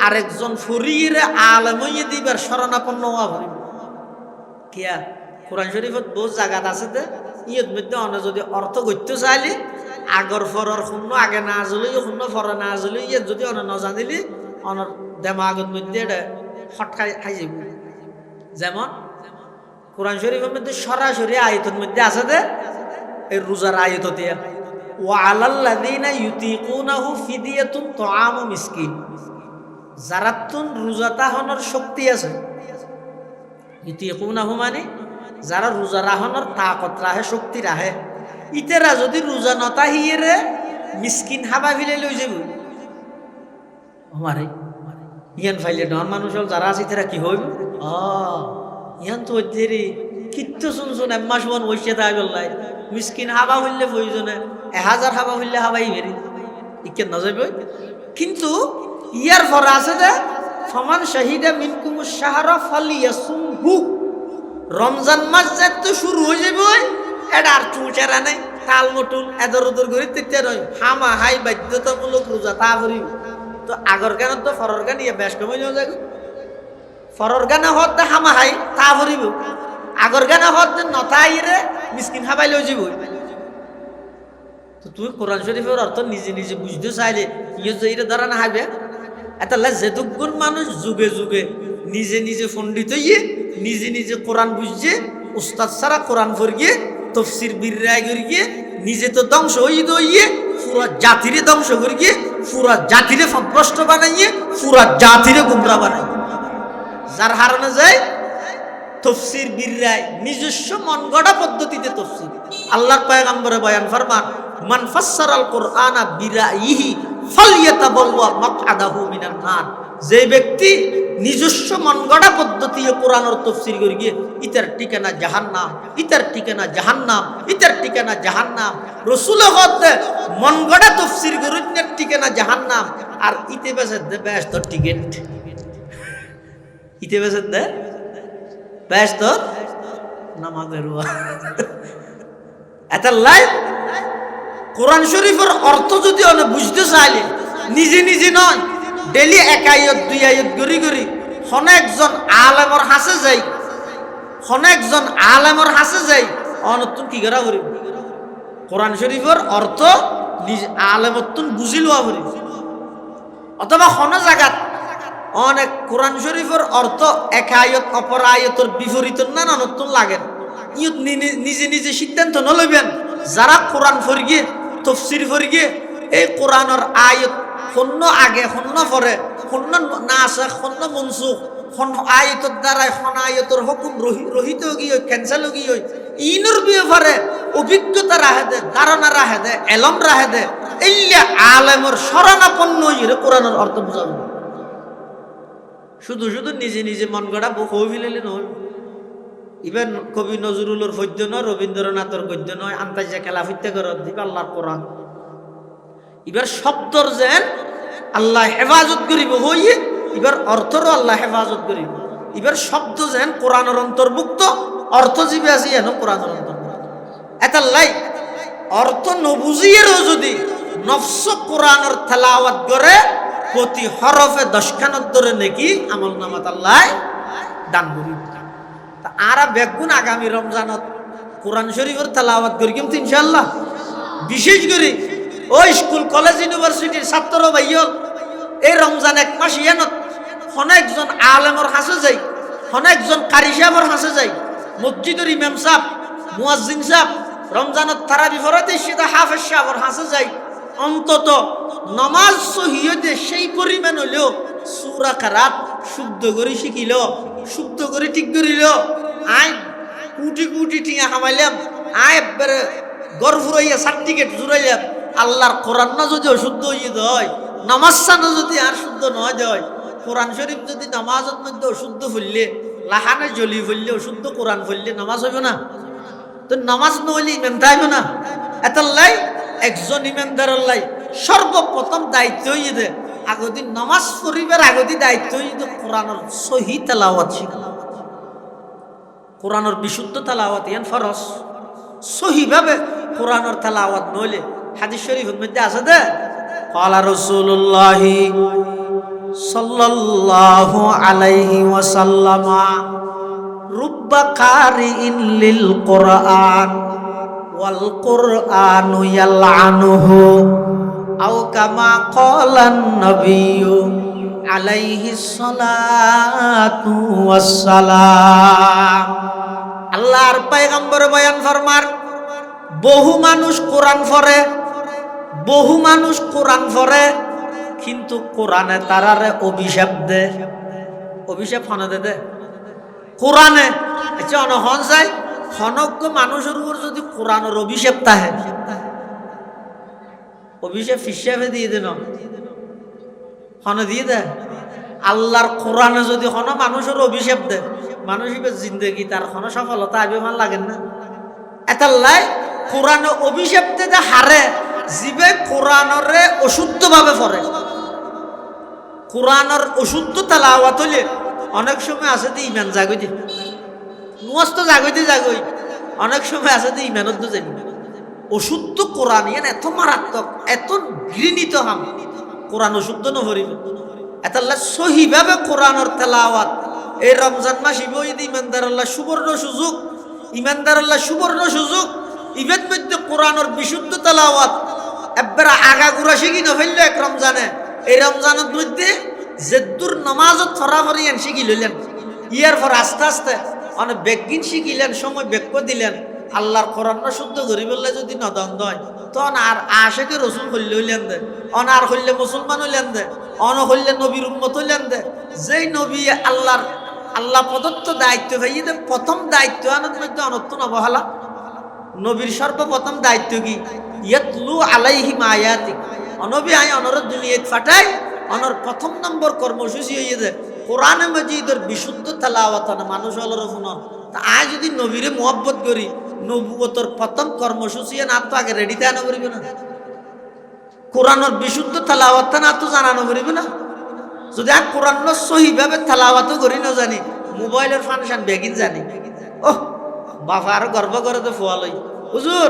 আরেকজন ফরিয়ে আলমইয়ে দিবার শরণাপন্ন হওয়া ভরিব কিয়া। কোরআন শরীফত বহু জায়গাত আছে দে ইয়ের মধ্যে অনে যদি অর্থ করতে চাইলি আগর ফরর শূন্য আগে না জলি শূন্য ফর না জলি ইয়ে যদি অনে নজানিলি অনর দেমাগত মধ্যে এটা হটকাই খাই যাব। যেমন কোরআন শরীফের মধ্যে সরাসরি আয়াতের মধ্যে আছে দে এই রোজার আয়াত দিয়া ওয়া আলাল্লাযিনা ইউতিকুনাহু ফিদিয়াতুন তুআমু মিসকিন। যারা তুন রোজাটা হনর শক্তি আছে, ইউতিকুনাহু মানে যারা রোজা রাহনর তাকত রাহে শক্তি রাহে, ইতেরা যদি রোজা নতা হিয়েরে মিসকিন হাবা ফিলে লই যাব আমারে ইয়ান ফাইলে ডন মানুষ যারা আছে ইতেরা কি হইব ইয়ান তো দেরি কিত্তু শুনছুন এম্মাস মন বসে তাই বললাই মিসকিন হাবা হইলে প্রয়োজনে 1000 হাবা হইলে হাবাই বেরি ইকে না যাবে। কিন্তু ইয়ার ফর আছে যে ফমান শাহিদা মিনকুমুশ শাহরা ফালিয়াসুমহু, রমজান মাস যেতে শুরু হয়ে যাবে এটা আর চুচারা নাই তাল মটুল এদর উদর করে তিতে নয় হামা হাই বাধ্যতামূলক রোজা তা করি। তো আগর গান তো ফরর গান ইয়ে বেশ কমে যাওয়া যায়, ফরর গানে হতে হামা হাই তা ভরিব, আগর গানে হতে নতাইরে মিসকিন হাবাই লই যাব। তো তুই কোরআন শরীফের অর্থ নিজে নিজে বুঝতে চাইলে ইয়ে যে ধরা না হাইবে এটা যেটুকুন মানুষ যুগে যুগে নিজে নিজে পণ্ডিত হইয়ে নিজে নিজে কোরআন বুঝছে, উস্তাদ সারা কোরআন পড়িয়ে তফসির বিরায় করিয়ে নিজে তো ধ্বংস হইয়ে পুরা জাতিরে ধ্বংস করিয়ে পুরা জাতিরে ভ্রষ্ট বানাইয়ে পুরা জাতিরে গুমরা বানাই। যার হারানো যায় তফসির বিরায় নিজস্ব মন গড়া পদ্ধতিতে তফসির। আল্লাহর পয়গম্বরে বয়ান ফরমান মান ফাসসারাল কুরআনা বিরাইহি ফালইয়াতাবাওয়া মাকআদাহু মিনান নার। যে ব্যক্তি নিজস্ব মন গড়া পদ্ধতি কোরআনের তফসির করে গিয়ে ইতার ঠিকানা জাহান্নাম, ইতার ঠিকানা জাহান্নাম, ইতার ঠিকানা জাহান্নাম। রাসূল হতে মন গড়া তফসির করিনের ঠিকানা জাহান্নাম আর ইতে বেসে দে বেশ তো টিকেট, ইতে বেসে দে বেশ তো নামাজের এটা লাইফ কোরআন শরীফের অর্থ যদি অনেক বুঝতে চাইলে নিজে নিজে নয়, ডেলি এক আয়াত দুই আয়াত গড়ি গড়ি অনেকজন আলেমর হাসে যাই, অনেকজন আলেমর হাসে যাই অনতুন কি করা করিব কোরআন শরীফের অর্থ নিজে আলেমতুন বুঝি লওয়া করিব। অথবা কোন জায়গাত অনেক কোরআন শরীফের অর্থ এক আয়াত অপর আয়াতের বিপরীত না নতুন লাগে, ইয়ত নিজে নিজে সিদ্ধান্ত নলবেন। যারা কোরআন পড়িয়ে তফসির পড়িয়ে এই কোরআনের আয়াত শূন্য আগে শূন্য পরে শূন্য না আছে শূন্য মনসুখ আয়াতের দ্বারাই খন আয়াতের হুকুম রহিত গিয়ে ক্যান্সেল গিয়ে ইনর ব্যাপারে অভিজ্ঞতা রাহে দে, ধারণা রাহে দে, এলম রাহে দে, এইলা আলেমর শরণাপন্ন হইরে কোরআনের অর্থ বুঝাবে। শুধু শুধু নিজে নিজে মন গড়া বই ফেলেলে নয়। ইবেন কবি নজরুলের পদ্য নয়, রবীন্দ্রনাথের গদ্য নয়, আন্তাজা খেলা ফিরতে করে দিবে আল্লাহর কোরআন। এবার শব্দর যেন আল্লাহ হেফাজত করিব হইয়ে, এবার অর্থরও আল্লাহ হেফাজত করিব। এবার শব্দ যেন কোরআনের অন্তর্ভুক্ত, অর্থ জীবে আছে যেন কোরআনের অন্তর্ভুক্ত। এটা লাই অর্থ নবুঝিয়েরও যদি নফস কোরআনের তেলাওয়াত করে প্রতি হরফে 10 খানত ধরে নাকি আমল নামাত আল্লাহ দান করিব। আর বেগুন আগামী রমজানত কোরআন শরীফের তেলাওয়াত করি কিন্তু ইনশাআল্লাহ। বিশেষ করে ওই স্কুল কলেজ ইউনিভার্সিটির ছাত্র ভাইয়ল এই রমজান এক মাস ইয়ানত অনেকজন আলেমর হাসে যাই, অনেকজন কারি সাহেবর হাসে যাই, মসজিদের ইমাম সাহেব মুয়াজ্জিন সাহেব রমজানত তারাবি ফরাতে সেটা হাফেজ সাহেবর হাসে যাই। অন্তত নমাজ সহিয়তে সেই পরিমাণ হলেও সূরা কারাত শুদ্ধ করে শিখিল, শুদ্ধ করে ঠিক করিল। আয় কোটি কোটি টিয়া হামাইলাম, আয় একবারে গড় ফুরাইয়া সার্টিফিকেট জুড়াইলাম। আল্লাহর কোরআন না যদি অশুদ্ধ হইয়ে দেয়, নামাজ সানো যদি আর শুদ্ধ নয় দেয়, কোরআন শরীফ যদি নামাজের মধ্যে অশুদ্ধ ফুললে, লাহানে জ্বলি ফুললে, অশুদ্ধ কোরআন ফুললে নামাজ হইব না। তো নামাজ নহলে ইমান থাইব না। এটাল্লাই একজন ইমানদারের লাই সর্বপ্রথম দায়িত্ব হইয়ে দে আগদিন নামাজ পড়িবার আগদি দায়িত্ব হইয়ে দে কোরআনের সহি তেলাওয়াত শিখা, কোরআনের বিশুদ্ধ তেলাওয়াত ইয়ান ফরজ। সহিভাবে কোরআনের তেলাওয়াত নইলে হাদিস শরীফের মধ্যে আছে দে ক্বালা রাসূলুল্লাহ সাল্লাল্লাহু আলাইহি ওয়াসাল্লাম রুব্বা কারিইন লিল কোরআন ওয়াল কোরআনু ইয়ালআনুহু আও কামা ক্বালান নবিয়্যু আলাইহিস সালাতু ওয়াসসালাম। আল্লাহর পয়গম্বর বয়ান ফরমার বহু মানুষ কোরআন পড়ে, বহু মানুষ কোরআন পড়ে কিন্তু কোরআনে তারারে অভিশাপ দে। অভিশাপ হনে দে কোরআনে আচ্ছা অনহন যায় হনজ্ঞ মানুষের উপর যদি কোরআনের অভিশাপ তাহে, অভিশাপ হিসাবে দিয়ে দেন হন দিয়ে দে। আল্লাহর কোরআনে যদি হন মানুষের অভিশাপ দে, মানুষের জিন্দগি তার হন সফলতা আবে মান লাগেন না। এটাল্লাই কোরআনে অভিশাপ দে হারে জিবে কোরআনরে অশুদ্ধ ভাবে পড়ে। কোরআনের অশুদ্ধ তেলাওয়াত হইলে অনেক সময় আছে যে ইমান জাগইতে মস্ত জাগইতে জাগই, অনেক সময় আছে যে ইমানত তো জানি। অশুদ্ধ কোরআন ইয়ান এত মারাত্মক, এত ঘৃণিত হাম কোরআন অশুদ্ধ নহরিব। এটাল্লা সহিভাবে কোরআনের তেলাওয়াত এই রমজান মাস ইবইদ ইমানদারাল্লাহ সুবর্ণ সুযোগ, ইমানদারাল্লাহ সুবর্ণ সুযোগ। ইবের মধ্যে কোরআনের বিশুদ্ধ তেলাওয়াত একবার আগা গুড়া শিখি নফেললো এক রমজানে। এই রমজানের মধ্যে যেদুর নামাজত ফরাফরি এন শিখি লইলেন, ইয়ার পর আস্তে আস্তে অনেক বেগিন শিখিলেন, সময় বেক্য দিলেন। আল্লাহর কোরআন শুদ্ধ করি বললে যদি নদন্দ হয় তখন আর আশেকে রসুল হইলে হইলেন দে, অন আর হইলে মুসলমান হইলেন দে, অন হইলে নবীর উম্মত হইলেন দে। যেই নবী আল্লাহ প্রদত্ত দায়িত্ব ভাইয়ে দে, প্রথম দায়িত্ব আনত মধ্যে অনত্তন অবহেলা। নবীর সর্বপ্রথম দায়িত্ব কি? ইয়াতলু আলাইহিম আয়াতিক। অনবী আয় অনর দুনিয়াত ফাটাই, অনর প্রথম নম্বর কর্মসূচি হইয়ে দে কোরআনে মজিদের বিশুদ্ধ তেলাওয়াত না মানুষ হলর শুন। তা আজ যদি নবীরে মোহাব্বত করি, নবুয়তর প্রথম কর্মসূচি না তো আগে রেডি থাকা করিবে না, কোরআনের বিশুদ্ধ তেলাওয়াত না তো জানানো করিবে না। যদি আর কোরআন সহিভাবে তেলাওয়াতও করি না জানি, মোবাইলের ফাংশন বেগিন জানি, ওহ বাবা আরো গর্ব করে তো ফোয়ালই হুজুর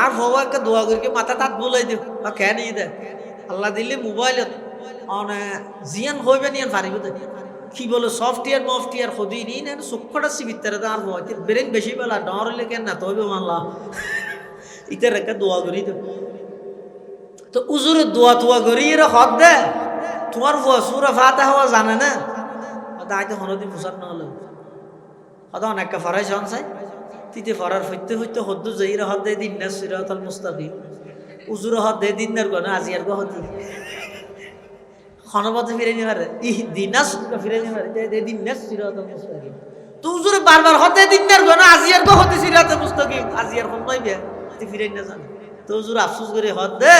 আর হওয়া একটা দোয়া করি মাথা তাত বলাই দিও বা খেয়ে নিয়ে দেয় আল্লাহ দিলে মোবাইলত জিয়ান হইবে নিয়ে পারিব কি বলো সফটওয়্যার মফটওয়্যার খদি নি না সুক্ষটা সিবিতারে আর হইতে ব্রেন বেশি বেলা ডর হইলে কেন না তো হইবে মানলা ইতার একটা দোয়া করি তো উজুরে দোয়া তোয়া করি এরা হদ দে তোমার সুরা ফাতা হওয়া জানে না দায়িত্ব হনদি পোশাক না হলো হয়তো অনেকটা ফরাই জন চাই তিতে ফরার হইতে হইতে হদ্দ জয়ীর হদ দে দিন না সিরাতাল মুস্তাকিম উজুর হদ দে দিন না গনা আজি আর গহতি খনবতে ফিরে নি পারে দিনাস ফিরে নি পারে দে দিন না সিরাতাল মুস্তাকিম তো উজুরে বারবার হদ দে দিন না গনা আজি আর গহতি সিরাতাল মুস্তাকিম আজি আর কোন নইবে তি ফিরে না জানে তো উজুর আফসোস করে হদ দে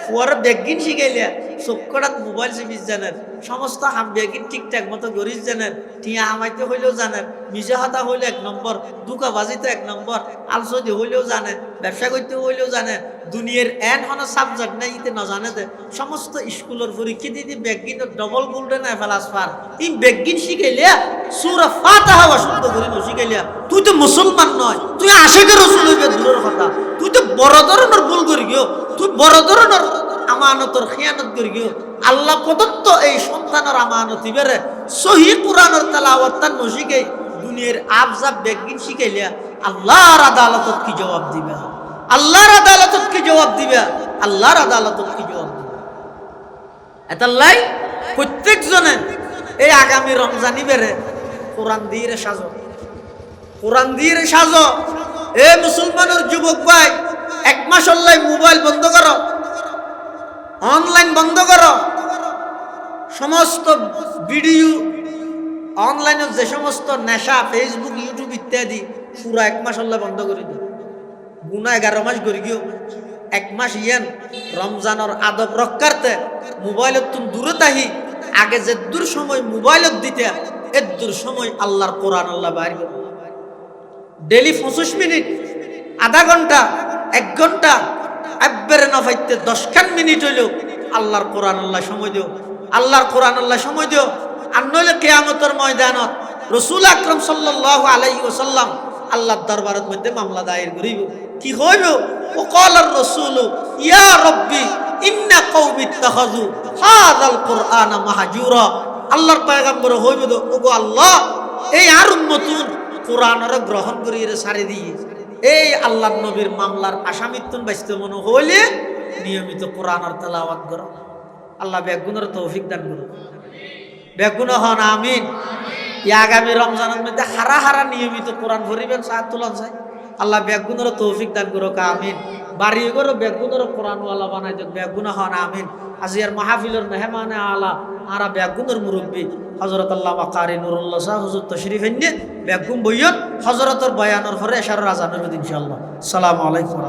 ফুয়ার বেগিন শিখাইলিয়া চক্করাত মোবাইল চিপিস জানেন সমস্ত হাম বেগিন ঠিকঠাক মতো গরিস জানেন টিয়া হামাইতে হইলেও জানেন মিজা হাতা হইলে 1 নম্বর দুকা বাজিতে 1 নম্বর আলসদি হইলেও জানে ব্যবসা করতে হইলেও জানে দুনিয়ার এন হন সাবজেক্ট নাই ইতে না জানে দে সমস্ত স্কুলের পরীক্ষা দিদি বেগিন ডবল গোল্ডেন ফেলাস পার এই বেগিন শিখাইলিয়া সূরা ফাতিহা শুদ্ধ করে শিখাইলিয়া তুই তো মুসলমান নয় তুই আশিকের রাসূল হইবে দূরের কথা তুই তো বড় ধরনের ভুল করি গিয়ে তুই বড় ধরনের আমানতর খিয়ানত করি গিয়ে আল্লাহ প্রদত্ত এই সন্তানের আমানত ইবেরে সহি কোরআনের তেলাওয়াত তার নশিকে দুনিয়ার আবজাব বেগিন শিখাইলিয়া আল্লাহর আদালতত কি জবাব দিবে আল্লাহর আদালতত কি জবাব দিবে আল্লাহর আদালতত কি জবাব দিবে এতাল্লাই প্রত্যেক জনে এই আগামী রমজান ইবেরে কোরআন দিয়ে সাজো কোরআন দিয়ে সাজো এ মুসলমানের যুবক ভাই 1 মাস অনলাইন মোবাইল বন্ধ করো অনলাইন বন্ধ করো সমস্ত ভিডিও অনলাইনে যে সমস্ত নেশা ফেসবুক ইউটিউব ইত্যাদি পুরো 1 মাস অনলাইন বন্ধ করে দিও গুনা 11 মাস করে গিয়েও 1 মাস ইয়ান রমজানের আদব রক্ষার্থে মোবাইলত তুমি দূরে তাহি আগে যে দূর সময় মোবাইলত দিতে এর দূর সময় আল্লাহর কোরআন আল্লাহ বাইর করো ডেলি 25 মিনিট আধা ঘন্টা 1 ঘন্টা একবারে না ফাইতে 10 মিনিট হইলেও আল্লাহর কোরআন আল্লাহ সময় দিও আল্লাহর কোরআন আল্লাহ সময় দিও আর নইলে কিয়ামতের ময়দানত রাসূল আকরাম সাল্লাল্লাহু আলাইহি ওয়াসাল্লাম আল্লাহর দরবারের মধ্যে মামলা দায়ের করিব কি হইব ওয়াকালার রাসূল ইয়া রাব্বি ইন্না কওমি ইত্তাখাযু হাযাল কুরআনা মাহজুরা আল্লাহর পয়গম্বর হইব ওগো আল্লাহ এই আর উম্মতুন কোরআনের গ্রহণ করিয়ে সারি দিয়ে এই আল্লাহর নবীর মামলার আসামিত্বন বাঁচতে মনে হইলে নিয়মিত কোরআনের তেলাওয়াত করো আল্লাহ বেগুনের তৌফিক দান করো বেগুন হন আমিন আগামী রমজানের মধ্যে হারা হারা নিয়মিত কোরআন ভরিবেন সাত তুলন চাই আল্লাহ বেগুনের তৌফিক দান করো আমিন বাড়ি করো বেগুনের কোরআনওয়ালা বানাই দেন বেগুন হন আমিন আজিয়ার মাহফিলের মেহমানে আলা আরা বেগুনের মুরব্বী হযরত আল্লামা কারি নুরুল্লাহ সাহেব হুজুর তশরিফ এনে বেগুন বইয়ন হযরতের বয়ানের পরে এশারার আজানের ইনশাআল্লাহ আসসালামু আলাইকুম।